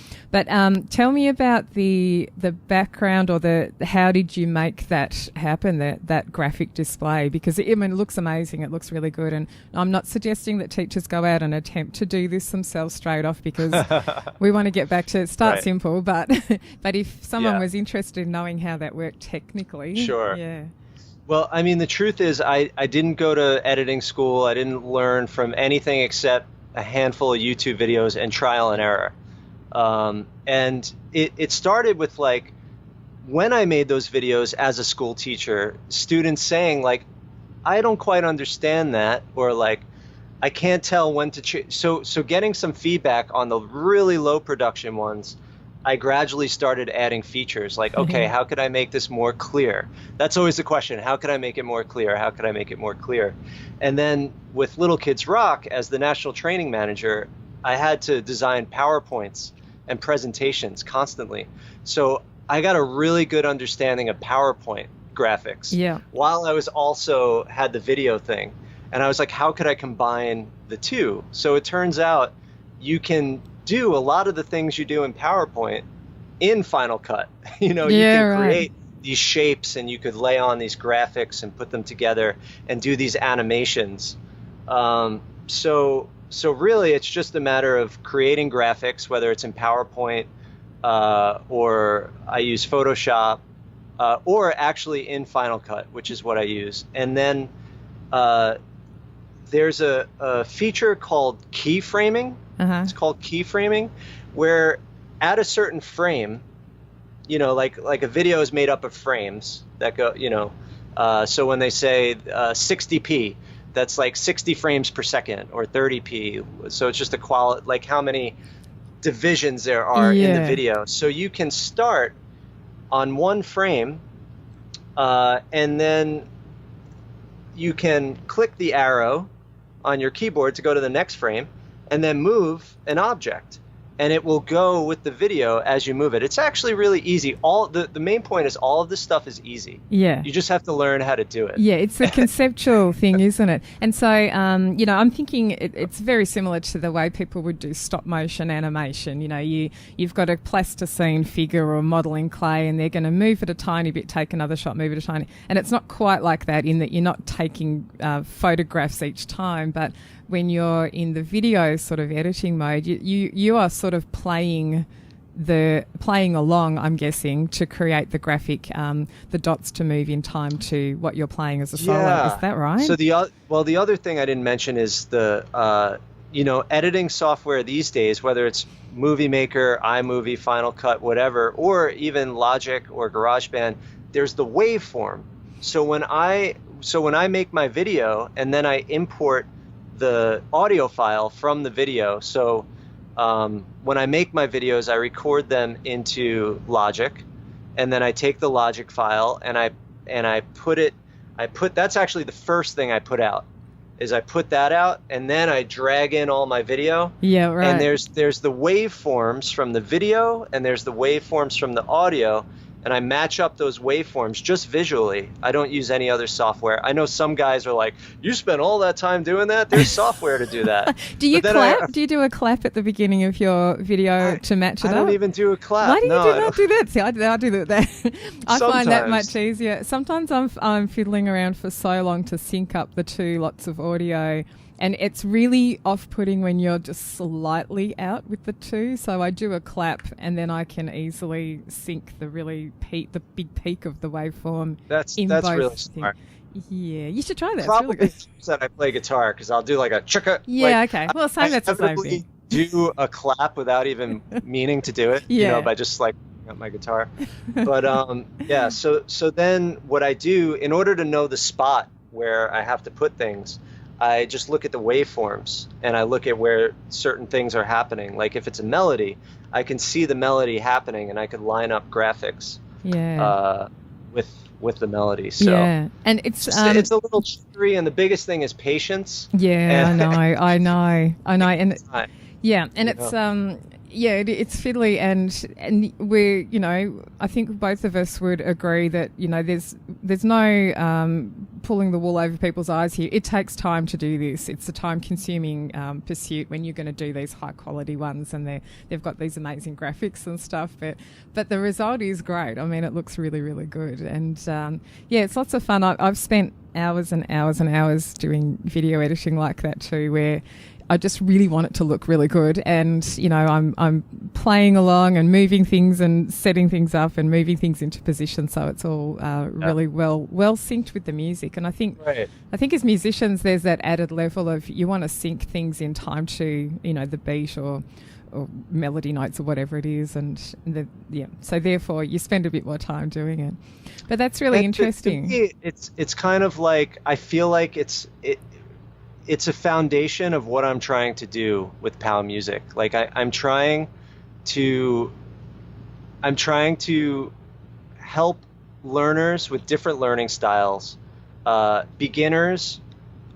tell me about the background, or how did you make that happen, that graphic display? Because it looks amazing, it looks really good, and I'm not suggesting that teachers go out and attempt to do this themselves straight off, because we want to get back to start simple, but if someone was interested in knowing how that worked technically. Sure. Yeah. Well, I mean, the truth is I didn't go to editing school. I didn't learn from anything except a handful of YouTube videos and trial and error. And it started with like, when I made those videos as a school teacher, students saying like, I don't quite understand that, or like, I can't tell when to change. So getting some feedback on the really low production ones, I gradually started adding features like, okay, how could I make this more clear? That's always the question. How could I make it more clear? How could I make it more clear? And then with Little Kids Rock, as the national training manager, I had to design PowerPoints and presentations constantly. So I got a really good understanding of PowerPoint graphics while I was also had the video thing. And I was like, how could I combine the two? So it turns out you can do a lot of the things you do in PowerPoint in Final Cut. You can create these shapes, and you could lay on these graphics and put them together and do these animations. So really it's just a matter of creating graphics, whether it's in PowerPoint or I use Photoshop or actually in Final Cut, which is what I use. And then there's a feature called Keyframing. It's called Keyframing, where at a certain frame, like a video is made up of frames that go, so when they say 60p, that's like 60 frames per second, or 30p. So it's just like how many divisions there are in the video. So you can start on one frame, and then you can click the arrow on your keyboard to go to the next frame, and then move an object, and it will go with the video as you move it. It's actually really easy. The main point is all of this stuff is easy. Yeah. You just have to learn how to do it. Yeah, it's a conceptual thing, isn't it? And so, I'm thinking it's very similar to the way people would do stop motion animation. You've got a plasticine figure or model in clay, and they're going to move it a tiny bit, take another shot, move it a tiny. And it's not quite like that in that you're not taking photographs each time, but when you're in the video sort of editing mode, you are sort of playing along, I'm guessing, to create the graphic, the dots to move in time to what you're playing as a solo. Is that right? So the other thing I didn't mention is the editing software these days, whether it's Movie Maker, iMovie, Final Cut, whatever, or even Logic or GarageBand, there's the waveform. So when I make my video and then I import the audio file from the video. So when I make my videos, I record them into Logic, and then I take the Logic file and I put that's actually the first thing I put out, is I put that out, and then I drag in all my video. Yeah, right. And there's the waveforms from the video, and there's the waveforms from the audio. And I match up those waveforms just visually. I don't use any other software. I know some guys are like, you spent all that time doing that? There's software to do that. Do you clap? Do you do a clap at the beginning of your video to match it up? I don't even do a clap. Why do you not do that? See, I do that. I find that much easier. Sometimes I'm fiddling around for so long to sync up the two lots of audio. And it's really off-putting when you're just slightly out with the two. So I do a clap, and then I can easily sync the big peak of the waveform. That's really smart. Yeah, you should try that. Probably it's really good. That I play guitar, because I'll do like a chicka. Yeah, okay. Well, that's the same thing. Do a clap without even meaning to do it. By just like up my guitar. But So then what I do, in order to know the spot where I have to put things, I just look at the waveforms, and I look at where certain things are happening. Like if it's a melody, I can see the melody happening, and I could line up graphics with the melody. So and it's a little trickery, and the biggest thing is patience. Yeah, I know, and it's it's fiddly, and we're I think both of us would agree that there's no pulling the wool over people's eyes here. It takes time to do this. It's a time-consuming pursuit when you're going to do these high-quality ones, and they've got these amazing graphics and stuff. But the result is great. I mean, it looks really, really good, and it's lots of fun. I've spent hours and hours and hours doing video editing like that too, where I just really want it to look really good, and I'm playing along and moving things and setting things up and moving things into position, so it's all really well synced with the music. And I think as musicians, there's that added level of you want to sync things in time to the beat or or melody notes or whatever it is, so therefore you spend a bit more time doing it. But that's really interesting. To me, it's kind of like, I feel like it's a foundation of what I'm trying to do with POW Music. Like I'm trying to help learners with different learning styles, beginners,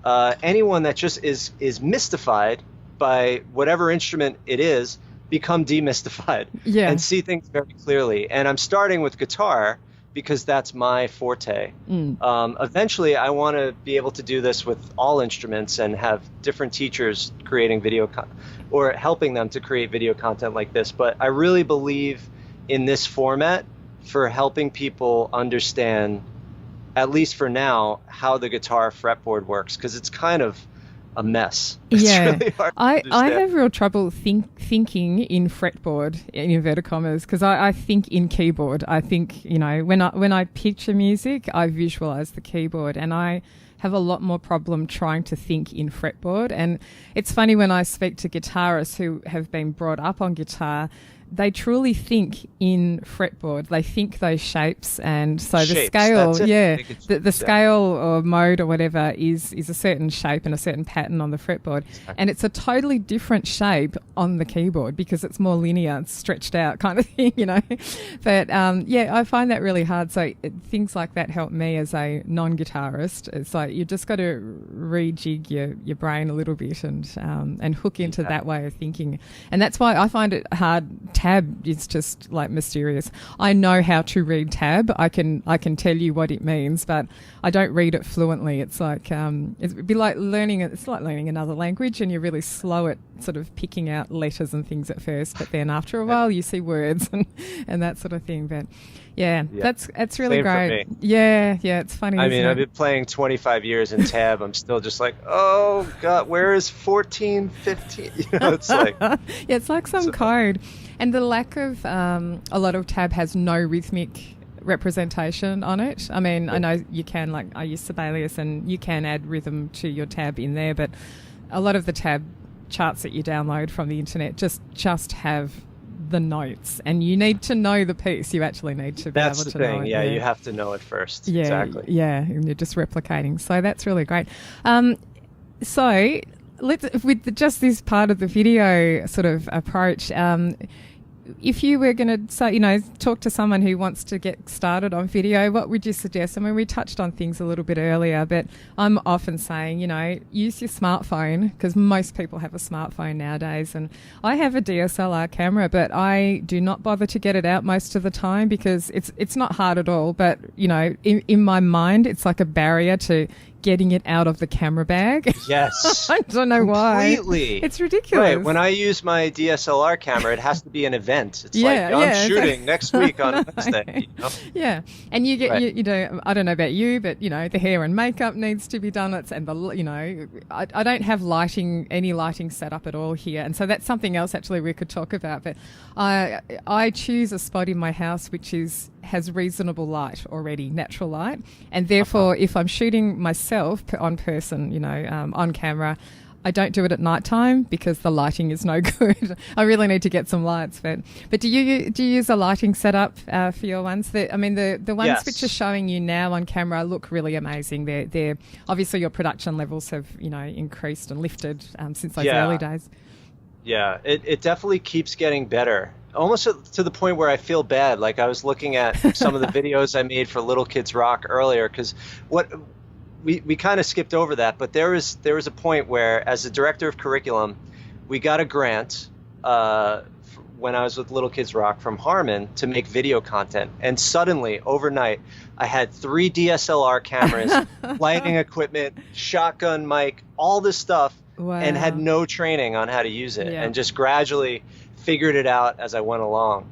anyone that just is mystified by whatever instrument it is, become demystified and see things very clearly. And I'm starting with guitar because that's my forte. Eventually, I want to be able to do this with all instruments and have different teachers creating video or helping them to create video content like this. But I really believe in this format for helping people understand, at least for now, how the guitar fretboard works, because it's kind of a mess. It's really hard to I have real trouble thinking in fretboard, in inverted commas, because I think in keyboard. I think, when I picture music, I visualize the keyboard, and I have a lot more problem trying to think in fretboard. And it's funny when I speak to guitarists who have been brought up on guitar, they truly think in fretboard. They think those shapes, and so the scale, the scale or mode or whatever is a certain shape and a certain pattern on the fretboard, and it's a totally different shape on the keyboard because it's more linear, it's stretched out kind of thing, But I find that really hard. So things like that help me as a non-guitarist. It's like you just got to rejig your brain a little bit and hook into that way of thinking, and that's why I find it hard. Tab is just like mysterious. I know how to read tab. I can tell you what it means, but I don't read it fluently. It's like it'd be like learning. It's like learning another language, and you're really slow at sort of picking out letters and things at first, but then after a while you see words and that sort of thing. But that's really great. Yeah, it's funny. I mean, I've been playing 25 years in tab. I'm still just like, oh God, where is 14, 15? It's like it's like some code. And the lack of a lot of tab has no rhythmic representation on it. I mean, I know you can, like I use Sibelius, and you can add rhythm to your tab in there, but a lot of the tab charts that you download from the internet just have the notes, and you need to know the piece. You actually need to be able to know it. That's the thing. Yeah, you have to know it first. Yeah, exactly. Yeah, and you're just replicating. So that's really great. So with just this part of the video sort of approach, if you were going to talk to someone who wants to get started on video, what would you suggest? I mean, we touched on things a little bit earlier, but I'm often saying, use your smartphone, because most people have a smartphone nowadays. And I have a DSLR camera, but I do not bother to get it out most of the time because it's not hard at all. But, in my mind, it's like a barrier to getting it out of the camera bag. Yes. I don't know why. Completely. It's ridiculous. Right. When I use my DSLR camera, it has to be an event. It's I'm shooting next week on Wednesday. Yeah. And you get, I don't know about you, but, the hair and makeup needs to be done. I don't have any lighting set up at all here. And so that's something else actually we could talk about. But I choose a spot in my house which has reasonable light already, natural light. And therefore, if I'm shooting myself on person, on camera, I don't do it at night time because the lighting is no good. I really need to get some lights. But do you use a lighting setup for your ones? The ones which are showing you now on camera look really amazing. They're obviously your production levels have increased and lifted since those early days. Yeah, it definitely keeps getting better. Almost to the point where I feel bad. Like I was looking at some of the videos I made for Little Kids Rock earlier, because we kind of skipped over that, but there was a point where, as the director of curriculum, we got a grant when I was with Little Kids Rock from Harmon to make video content, and suddenly overnight I had 3 DSLR cameras, lighting equipment, shotgun mic, all this stuff, and had no training on how to use it, and just gradually figured it out as I went along.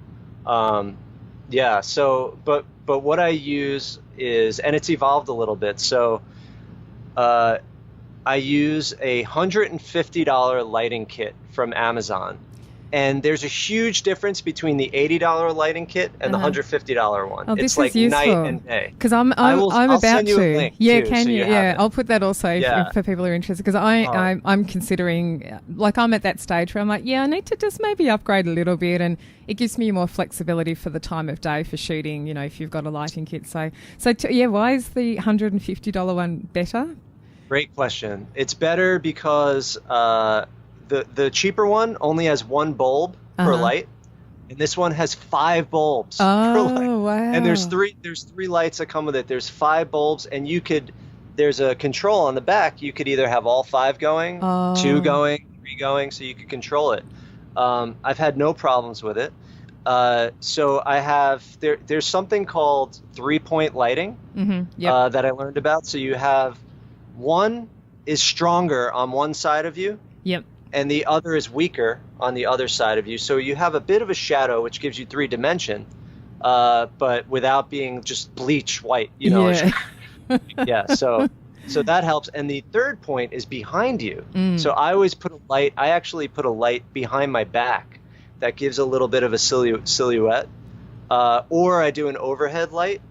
So but what I use is, and it's evolved a little bit, so I use a $150 lighting kit from Amazon, And there's a huge difference between the $80 lighting kit and the $150 one. Oh, it's like night and day. Because I'm I'll about send you a to. link Yeah, too, can so you? Yeah, I'll put that also for people who are interested. Because I'm considering, like, I'm at that stage where I'm like, yeah, I need to just maybe upgrade a little bit, and it gives me more flexibility for the time of day for shooting. You know, if you've got a lighting kit. So why is the $150 one better? Great question. It's better because the cheaper one only has one bulb per light, and this one has 5 bulbs per light. Wow. And there's three lights that come with it. There's 5 bulbs, and there's a control on the back. You could either have all 5 going, 2 going, 3 going, so you could control it. I've had no problems with it. So I have there's something called 3-point lighting that I learned about. So you have one is stronger on one side of you. Yep. And the other is weaker on the other side of you. So you have a bit of a shadow, which gives you 3 dimension, but without being just bleach white, you know. Yeah. So that helps. And the third point is behind you. So I always put I actually put a light behind my back that gives a little bit of a silhouette, or I do an overhead light.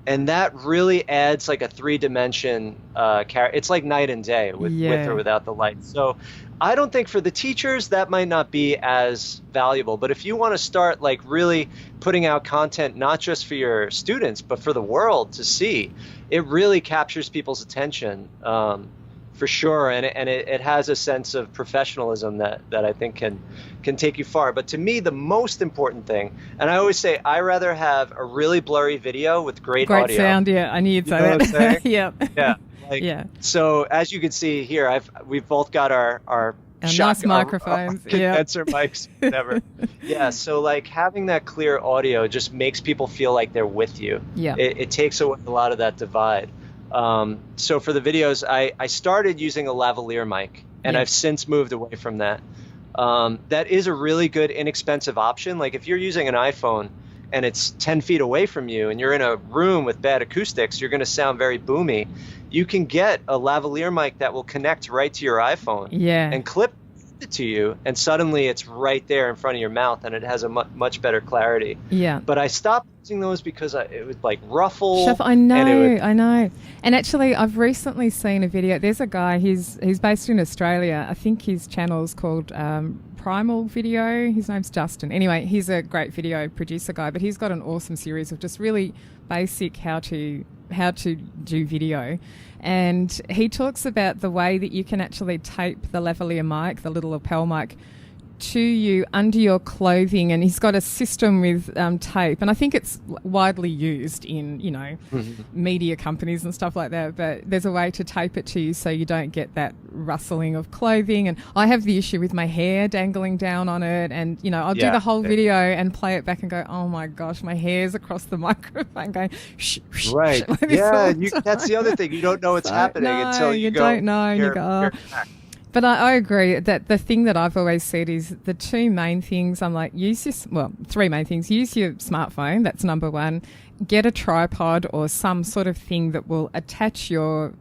And that really adds like a 3-dimension it's like night and day with or without the light. So I don't think for the teachers that might not be as valuable. But if you want to start like really putting out content, not just for your students, but for the world to see, it really captures people's attention for sure. And it has a sense of professionalism that I think can take you far. But to me, the most important thing, and I always say, I rather have a really blurry video with great audio. Sound, yeah. I knew you'd say that. What I'm saying? Yeah. So as you can see here, we've both got our nice microphones, our condenser mics, whatever. Yeah. So like having that clear audio just makes people feel like they're with you. Yeah. It takes away a lot of that divide. So for the videos, I started using a lavalier mic, and I've since moved away from that. That is a really good, inexpensive option. Like if you're using an iPhone and it's 10 feet away from you and you're in a room with bad acoustics, you're going to sound very boomy. You can get a lavalier mic that will connect right to your iPhone and clip it to you, and suddenly it's right there in front of your mouth, and it has a much better clarity. Yeah. But I stopped using those because it would like ruffle. I know. And actually, I've recently seen a video. There's a guy, he's based in Australia. I think his channel's called Primal Video. His name's Justin. Anyway, he's a great video producer guy, but he's got an awesome series of just really basic how to do video. And he talks about the way that you can actually tape the lavalier mic, the little lapel mic, to you under your clothing, and he's got a system with tape, and I think it's widely used in media companies and stuff like that, but there's a way to tape it to you so you don't get that rustling of clothing. And I have the issue with my hair dangling down on it, and I'll do the whole video and play it back and go, oh my gosh, my hair's across the microphone going shh, shh, right like that's the other thing, you don't know what's happening until you don't know, and you go, oh. But I agree that the thing that I've always said is the 2 main things. I'm like, 3 main things. Use your smartphone. That's number 1. Get a tripod or some sort of thing that will attach your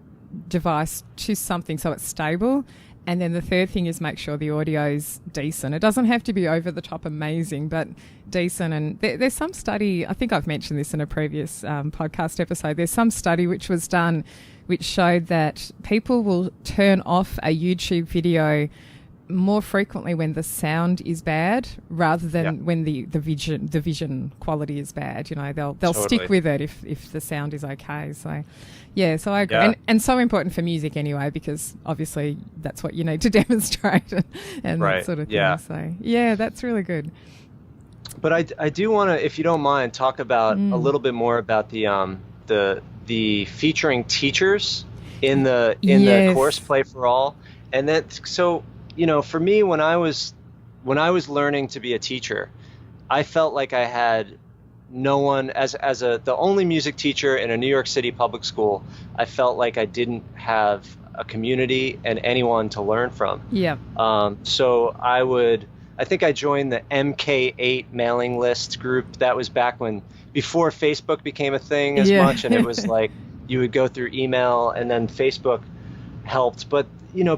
device to something so it's stable. And then the third thing is make sure the audio is decent. It doesn't have to be over the top amazing, but decent. And there's some study, I think I've mentioned this in a previous podcast episode, there's some study which was done which showed that people will turn off a YouTube video more frequently when the sound is bad rather than when the vision quality is bad. They'll totally stick with it if the sound is okay. So so I agree. Yeah. And so important for music anyway, because obviously that's what you need to demonstrate and that sort of thing. Yeah. So that's really good. But I do want to, if you don't mind, talk about a little bit more about the featuring teachers in the course Play for All. And that, so for me, when I was learning to be a teacher, I felt like I had no one as the only music teacher in a New York City public school. I felt like I didn't have a community and anyone to learn from. Yeah. So I think I joined the MK8 mailing list group. That was back before Facebook became a thing as much, and it was like you would go through email, and then Facebook helped. But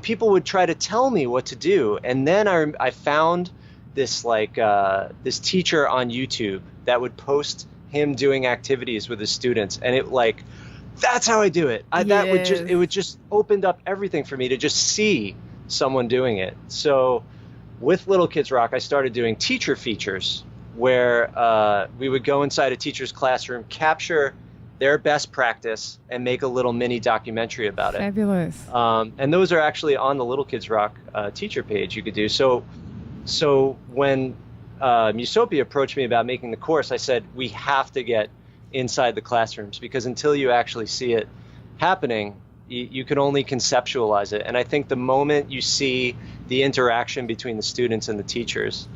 people would try to tell me what to do, and then I found this teacher on YouTube that would post him doing activities with his students, and it like, that's how I do it. It would just opened up everything for me to just see someone doing it. So with Little Kids Rock, I started doing teacher features where we would go inside a teacher's classroom, capture their best practice, and make a little mini documentary about it. Fabulous. And those are actually on the Little Kids Rock teacher page you could do. So when Musopia approached me about making the course, I said, we have to get inside the classrooms, because until you actually see it happening, you can only conceptualize it. And I think the moment you see the interaction between the students and the teachers,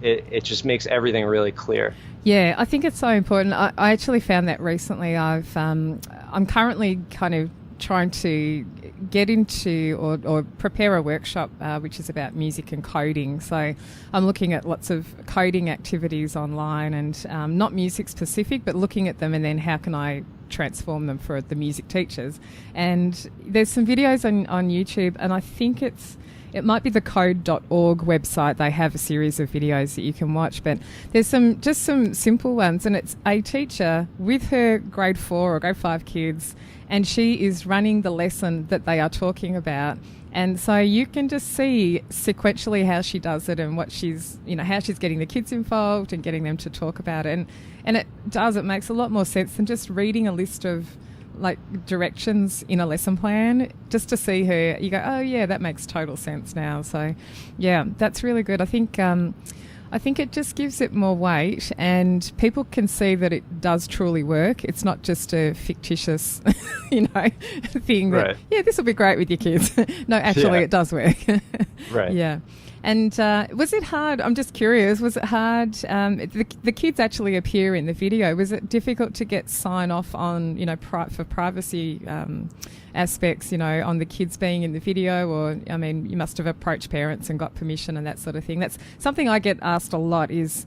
it just makes everything really clear. Yeah, I think it's so important. I actually found that recently. I'm currently kind of trying to get into or prepare a workshop which is about music and coding. So I'm looking at lots of coding activities online, and not music specific, but looking at them and then how can I transform them for the music teachers. And there's some videos on YouTube, and I think it might be the code.org website. They have a series of videos that you can watch, but there's some simple ones, and it's a teacher with her grade 4 or grade 5 kids, and she is running the lesson that they are talking about. And so you can just see sequentially how she does it and what how she's getting the kids involved and getting them to talk about it. And it makes a lot more sense than just reading a list of like directions in a lesson plan. Just to see her, you go, oh yeah, that makes total sense now. So yeah, that's really good. I think it just gives it more weight, and people can see that it does truly work. It's not just a fictitious, thing that, this will be great with your kids. No, actually it does work. Right. Yeah. And was it hard? I'm just curious. Was it hard? The kids actually appear in the video. Was it difficult to get sign off on, for privacy aspects, on the kids being in the video? Or, I mean, you must have approached parents and got permission and that sort of thing. That's something I get asked a lot is,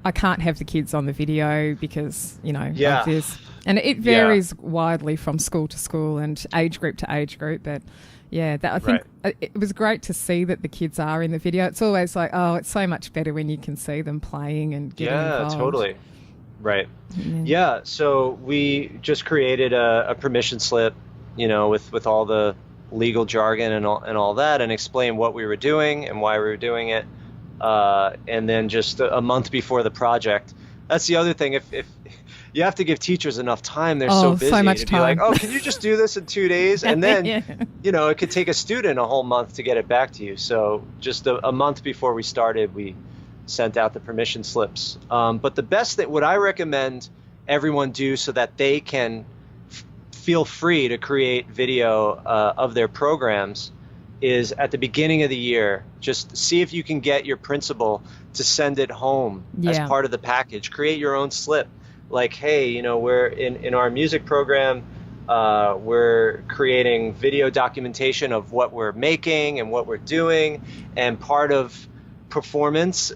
I can't have the kids on the video because, of this. And it varies widely from school to school and age group to age group, but... yeah, I think it was great to see that the kids are in the video. It's always like, oh, it's so much better when you can see them playing and getting involved. Yeah, totally. Right. Yeah, so we just created a permission slip, with all the legal jargon and all that, and explained what we were doing and why we were doing it. And then just a month before the project, that's the other thing. If you have to give teachers enough time. They're so busy. So much time. Be like, oh, can you just do this in 2 days? And then, it could take a student a whole month to get it back to you. So just a month before we started, we sent out the permission slips. But the best what I recommend everyone do so that they can feel free to create video of their programs is at the beginning of the year, just see if you can get your principal to send it home as part of the package. Create your own slip. Like, hey, we're in our music program, we're creating video documentation of what we're making and what we're doing. And part of performance,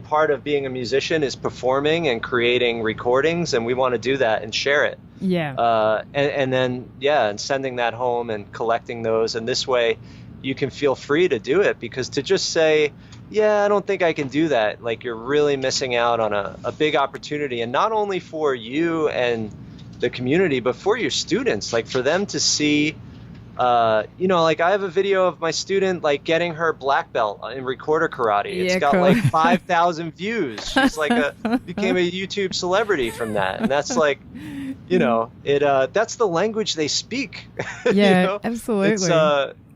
part of being a musician is performing and creating recordings. And we want to do that and share it. Yeah. And then sending that home and collecting those. And this way you can feel free to do it, because to just say, I don't think I can do that, like you're really missing out on a big opportunity, and not only for you and the community, but for your students, like for them to see, like I have a video of my student like getting her black belt in recorder karate. It's got like 5,000 views. She's like became a YouTube celebrity from that, and that's like, that's the language they speak. Yeah, absolutely.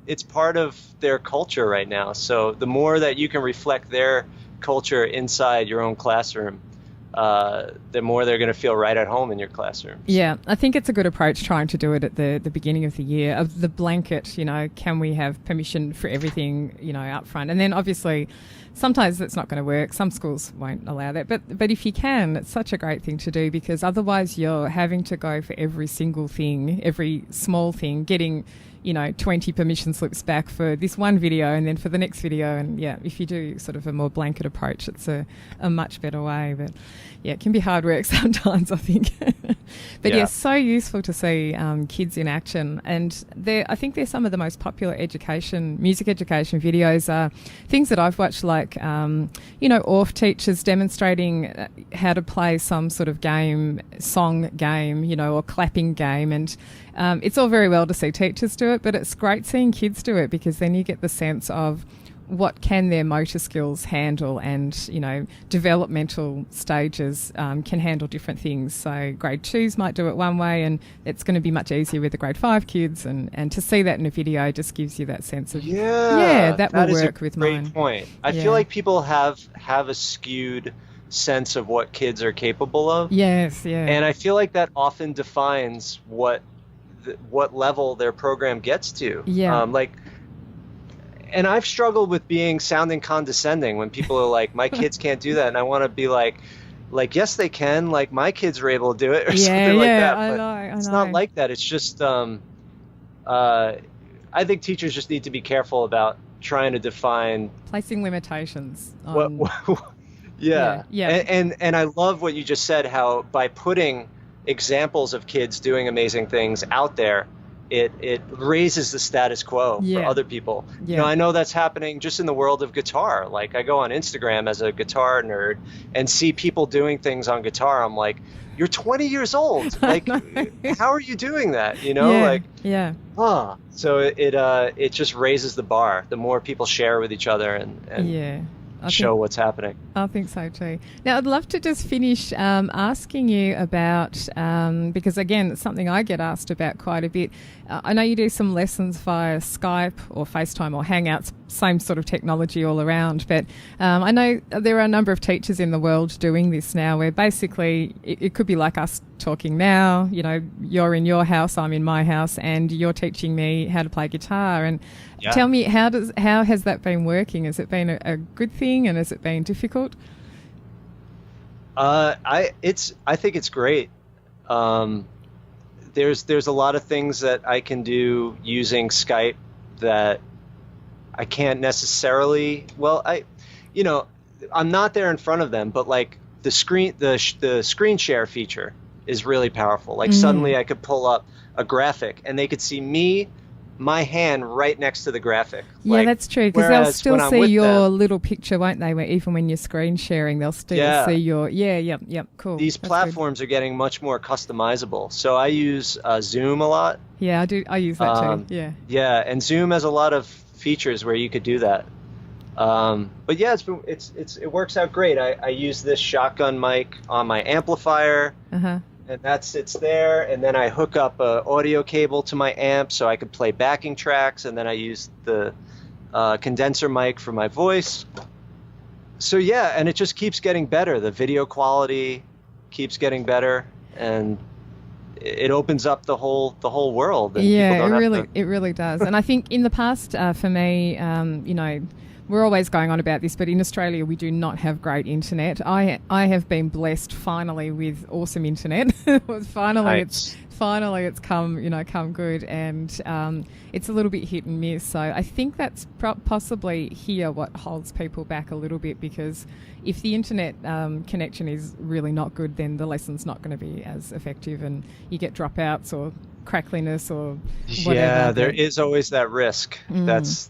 It's part of their culture right now. So the more that you can reflect their culture inside your own classroom, the more they're going to feel right at home in your classroom. Yeah, I think it's a good approach trying to do it at the beginning of the year, of the blanket, can we have permission for everything, up front? And then obviously sometimes it's not going to work. Some schools won't allow that. But if you can, it's such a great thing to do, because otherwise you're having to go for every single thing, every small thing, getting 20 permission slips back for this one video and then for the next video. And yeah, if you do sort of a more blanket approach, it's a much better way. But yeah, it can be hard work sometimes, I think. But yeah, so useful to see kids in action. And I think they're some of the most popular music education videos are things that I've watched, like, ORF teachers demonstrating how to play some sort of song game, or clapping game. And it's all very well to see teachers do it, but it's great seeing kids do it, because then you get the sense of what can their motor skills handle, and, developmental stages can handle different things. So grade 2s might do it one way, and it's going to be much easier with the grade 5 kids. And to see that in a video just gives you that sense of, that will work with mine. Great point. I feel like people have a skewed sense of what kids are capable of. Yes, yeah. And I feel like that often defines what level their program gets to. Yeah. And I've struggled with sounding condescending when people are like, my kids can't do that. And I want to be like, yes, they can. Like, my kids are able to do it, or something like that. I but know. It's not like that. It's just, I think teachers just need to be careful about trying to define. Placing limitations. Yeah. And I love what you just said, how by putting examples of kids doing amazing things out there, it raises the status quo for other people. Yeah. I know that's happening just in the world of guitar. Like, I go on Instagram as a guitar nerd and see people doing things on guitar. I'm like, you're 20 years old. Like, how are you doing that? So it just raises the bar. The more people share with each other and show what's happening. I think so too. Now, I'd love to just finish asking you about, because again, it's something I get asked about quite a bit. I know you do some lessons via Skype or FaceTime or Hangouts, same sort of technology all around, but I know there are a number of teachers in the world doing this now, where basically it could be like us talking now. You're in your house, I'm in my house, and you're teaching me how to play guitar. And tell me, how has that been working? Has it been a good thing, and has it been difficult? I think it's great. There's a lot of things that I can do using Skype that I can't necessarily. Well, I'm not there in front of them, but like the screen share feature is really powerful. Like, suddenly I could pull up a graphic and they could see my hand right next to the graphic. Yeah, that's true, because they'll still see your little picture, won't they? Where even when you're screen sharing, they'll still see your... cool. These platforms are getting much more customizable. So I use Zoom a lot. Yeah, I do. I use that too, yeah. Yeah, and Zoom has a lot of features where you could do that. But yeah, it works out great. I use this shotgun mic on my amplifier. And that sits there, and then I hook up an audio cable to my amp so I could play backing tracks, and then I use the condenser mic for my voice. So yeah, and it just keeps getting better. The video quality keeps getting better, and it opens up the whole world. And it really does. And I think in the past, for me, we're always going on about this, but in Australia we do not have great internet. I have been blessed finally with awesome internet. Finally it's come good, and it's a little bit hit and miss. So I think that's possibly here what holds people back a little bit, because if the internet connection is really not good, then the lesson's not going to be as effective, and you get dropouts or crackliness or whatever. Yeah, there is always that risk. That's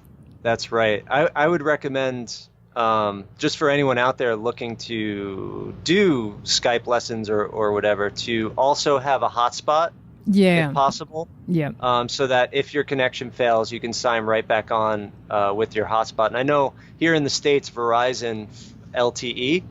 right. I would recommend, just for anyone out there looking to do Skype lessons or whatever, to also have a hotspot, if possible. Yeah. So that if your connection fails, you can sign right back on with your hotspot. And I know here in the States, Verizon LTE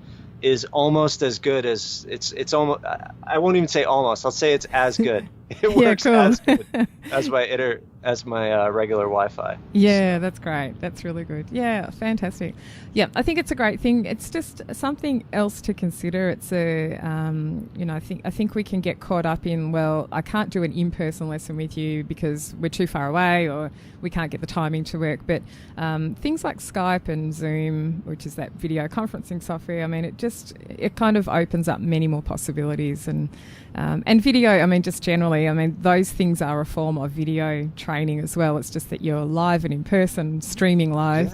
is almost as good as it's almost. I won't even say almost. I'll say it's as good. It works as good as my regular Wi-Fi. Yeah, that's great. That's really good. Yeah, fantastic. Yeah, I think it's a great thing. It's just something else to consider. It's I think we can get caught up in, well, I can't do an in-person lesson with you because we're too far away, or we can't get the timing to work. But things like Skype and Zoom, which is that video conferencing software, I mean, it kind of opens up many more possibilities. And video, I mean, just generally, I mean, those things are a form of video training training as well. It's just that you're live and in person, streaming live,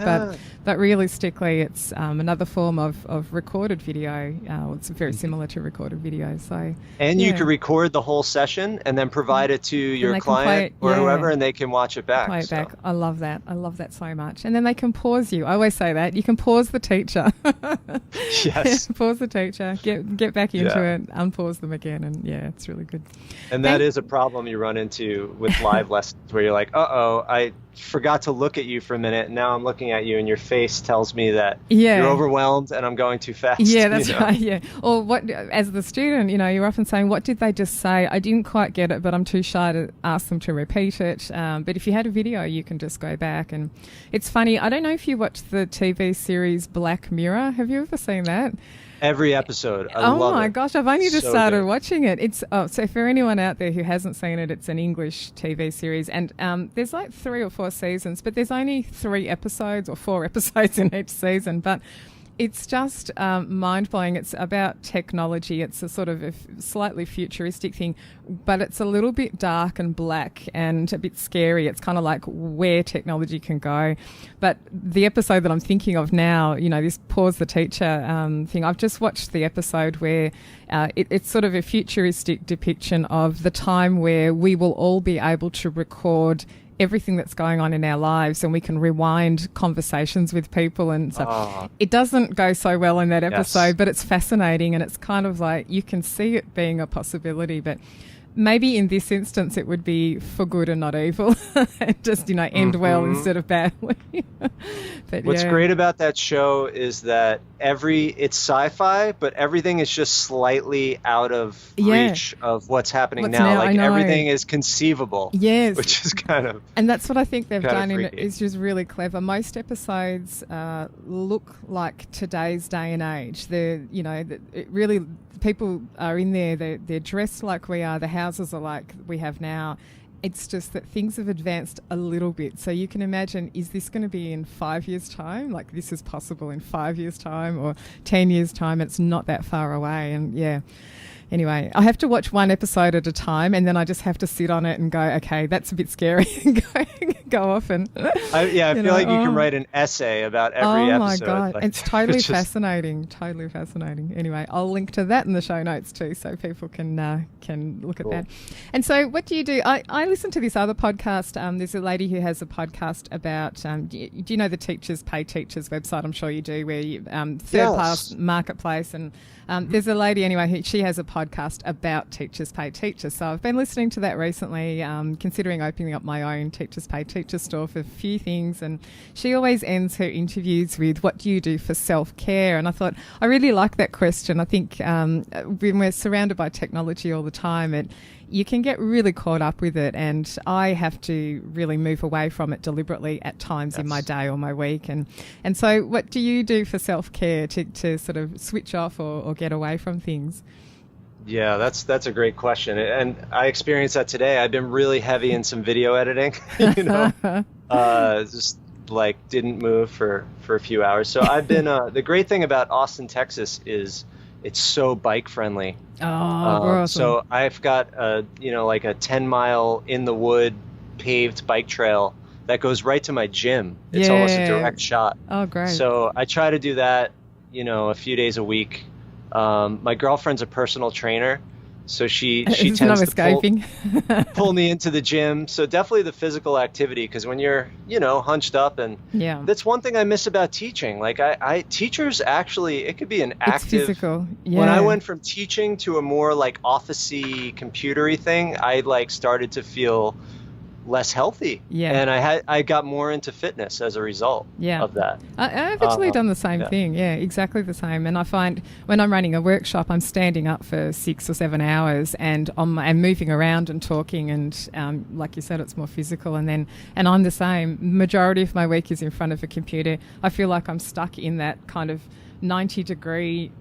but realistically it's another form of recorded video. It's very similar to recorded video. So you could record the whole session and then provide it to your client or whoever, and they can watch it back. Play it back. I love that. I love that so much. And then they can pause you. I always say that. You can pause the teacher. Yes. Pause the teacher. Get back into it. Unpause them again. And it's really good. And that is a problem you run into with live lessons where you're like, I forgot to look at you for a minute. And now I'm looking at you and your face tells me that you're overwhelmed and I'm going too fast. Yeah, that's right. Yeah. Or what, as the student, you're often saying, what did they just say? I didn't quite get it, but I'm too shy to ask them to repeat it. But if you had a video, you can just go back. And it's funny. I don't know if you watched the TV series Black Mirror. Have you ever seen that? Every episode. I love it. Oh my gosh, I've only just started watching it. It's so for anyone out there who hasn't seen it, it's an English TV series, and there's like 3 or 4 seasons, but there's only 3 episodes or 4 episodes in each season. But it's just mind-blowing. It's about technology. It's a sort of a slightly futuristic thing, but it's a little bit dark and black and a bit scary. It's kind of like where technology can go. But the episode that I'm thinking of now, this pause the teacher thing, I've just watched the episode where it's sort of a futuristic depiction of the time where we will all be able to record everything that's going on in our lives, and we can rewind conversations with people and stuff. It doesn't go so well in that episode, but it's fascinating, and it's kind of like you can see it being a possibility, but maybe in this instance it would be for good and not evil and just end well instead of badly. But what's great about that show is that it's sci-fi, but everything is just slightly out of reach of what's happening now. Like everything is conceivable. Yes, which is kind of, and that's what I think they've done in it is just really clever. Most episodes look like today's day and age. They're it really, people are in there, they're dressed like we are, the houses are like we have now. It's just that things have advanced a little bit. So you can imagine, is this going to be in 5 years' time? Like this is possible in 5 years' time or 10 years' time. It's not that far away. And anyway, I have to watch one episode at a time, and then I just have to sit on it and go, okay, that's a bit scary, and go off and... I feel like you can write an essay about every episode. Oh my God, like, it's totally fascinating, totally fascinating. Anyway, I'll link to that in the show notes too, so people can look at that. And so what do you do? I listen to this other podcast. There's a lady who has a podcast about, do you know the Teachers Pay Teachers website? I'm sure you do, where you, third-class marketplace, and there's a lady anyway, she has a podcast about Teachers Pay Teachers. So I've been listening to that recently, considering opening up my own Teachers Pay Teachers store for a few things. And she always ends her interviews with, what do you do for self-care? And I thought, I really like that question. I think when we're surrounded by technology all the time, you can get really caught up with it, and I have to really move away from it deliberately at times in my day or my week. And so what do you do for self-care to sort of switch off or get away from things? Yeah, that's a great question. And I experienced that today. I've been really heavy in some video editing, just like didn't move for a few hours. So I've been, the great thing about Austin, Texas is it's so bike friendly. Awesome. So I've got like a 10-mile in the wood paved bike trail that goes right to my gym. It's almost a direct shot. Oh, great. So I try to do that, a few days a week. My girlfriend's a personal trainer, so she tends to pull me into the gym. So definitely the physical activity, because when you're hunched up, and that's one thing I miss about teaching. Like teachers actually, it could be an active. It's physical. Yeah. When I went from teaching to a more like office-y, computery thing, I like started to feel less healthy, and I got more into fitness as a result of that. I've actually done the same thing, exactly the same. And I find when I'm running a workshop, I'm standing up for 6 or 7 hours and I'm moving around and talking, and like you said, it's more physical. And I'm the same. Majority of my week is in front of a computer. I feel like I'm stuck in that kind of 90-degree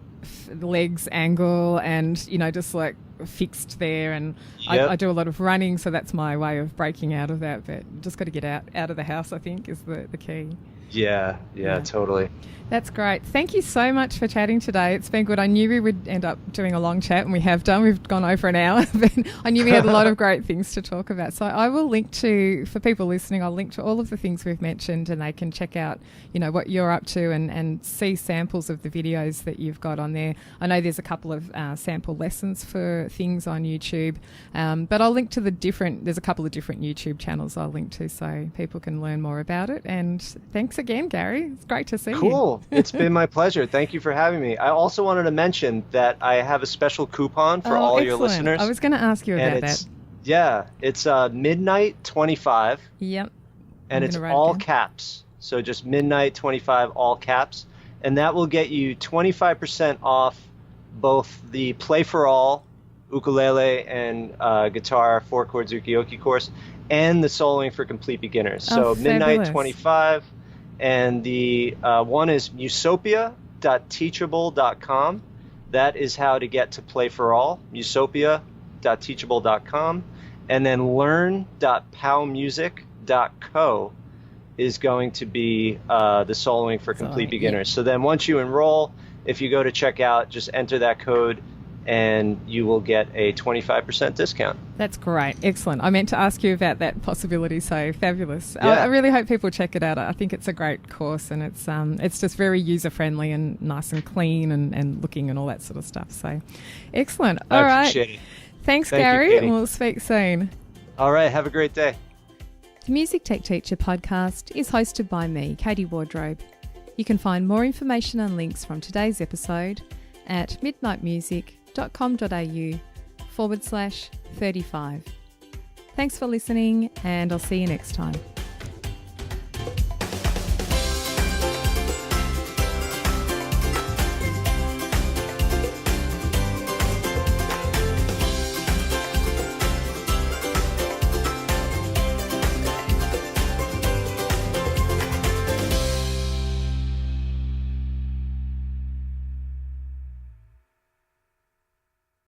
legs angle, and just like fixed there, and I do a lot of running, so that's my way of breaking out of that. But just got to get out of the house, I think, is the key. Yeah, totally. That's great. Thank you so much for chatting today. It's been good. I knew we would end up doing a long chat, and we have done. We've gone over an hour, but I knew we had a lot of great things to talk about. So I will link to, for people listening, I'll link to all of the things we've mentioned, and they can check out, what you're up to and see samples of the videos that you've got on there. I know there's a couple of sample lessons for things on YouTube, but I'll link to there's a couple of different YouTube channels I'll link to so people can learn more about it. And thanks again, Gary. It's great to see you. Cool. It's been my pleasure. Thank you for having me. I also wanted to mention that I have a special coupon for all your listeners. I was going to ask you about that. Yeah, it's Bidnight25. Yep. And it's all caps. So just Bidnight25, all caps. And that will get you 25% off both the Play for All ukulele and guitar 4-chord ukiyoki course and the Soloing for Complete Beginners. So Bidnight25. And the one is musopia.teachable.com. That is how to get to Play for All, musopia.teachable.com. And then learn.powmusic.co is going to be the Soloing for Complete Beginners. So then once you enroll, if you go to check out, just enter that code, and you will get a 25% discount. That's great. Excellent. I meant to ask you about that possibility, so fabulous. Yeah. I really hope people check it out. I think it's a great course, and it's just very user-friendly and nice and clean and looking and all that sort of stuff. So excellent. All right. Appreciate it. Thanks, Gary, and we'll speak soon. All right. Have a great day. The Music Tech Teacher podcast is hosted by me, Katie Wardrobe. You can find more information and links from today's episode at midnightmusic.com.au/35. Thanks for listening, and I'll see you next time.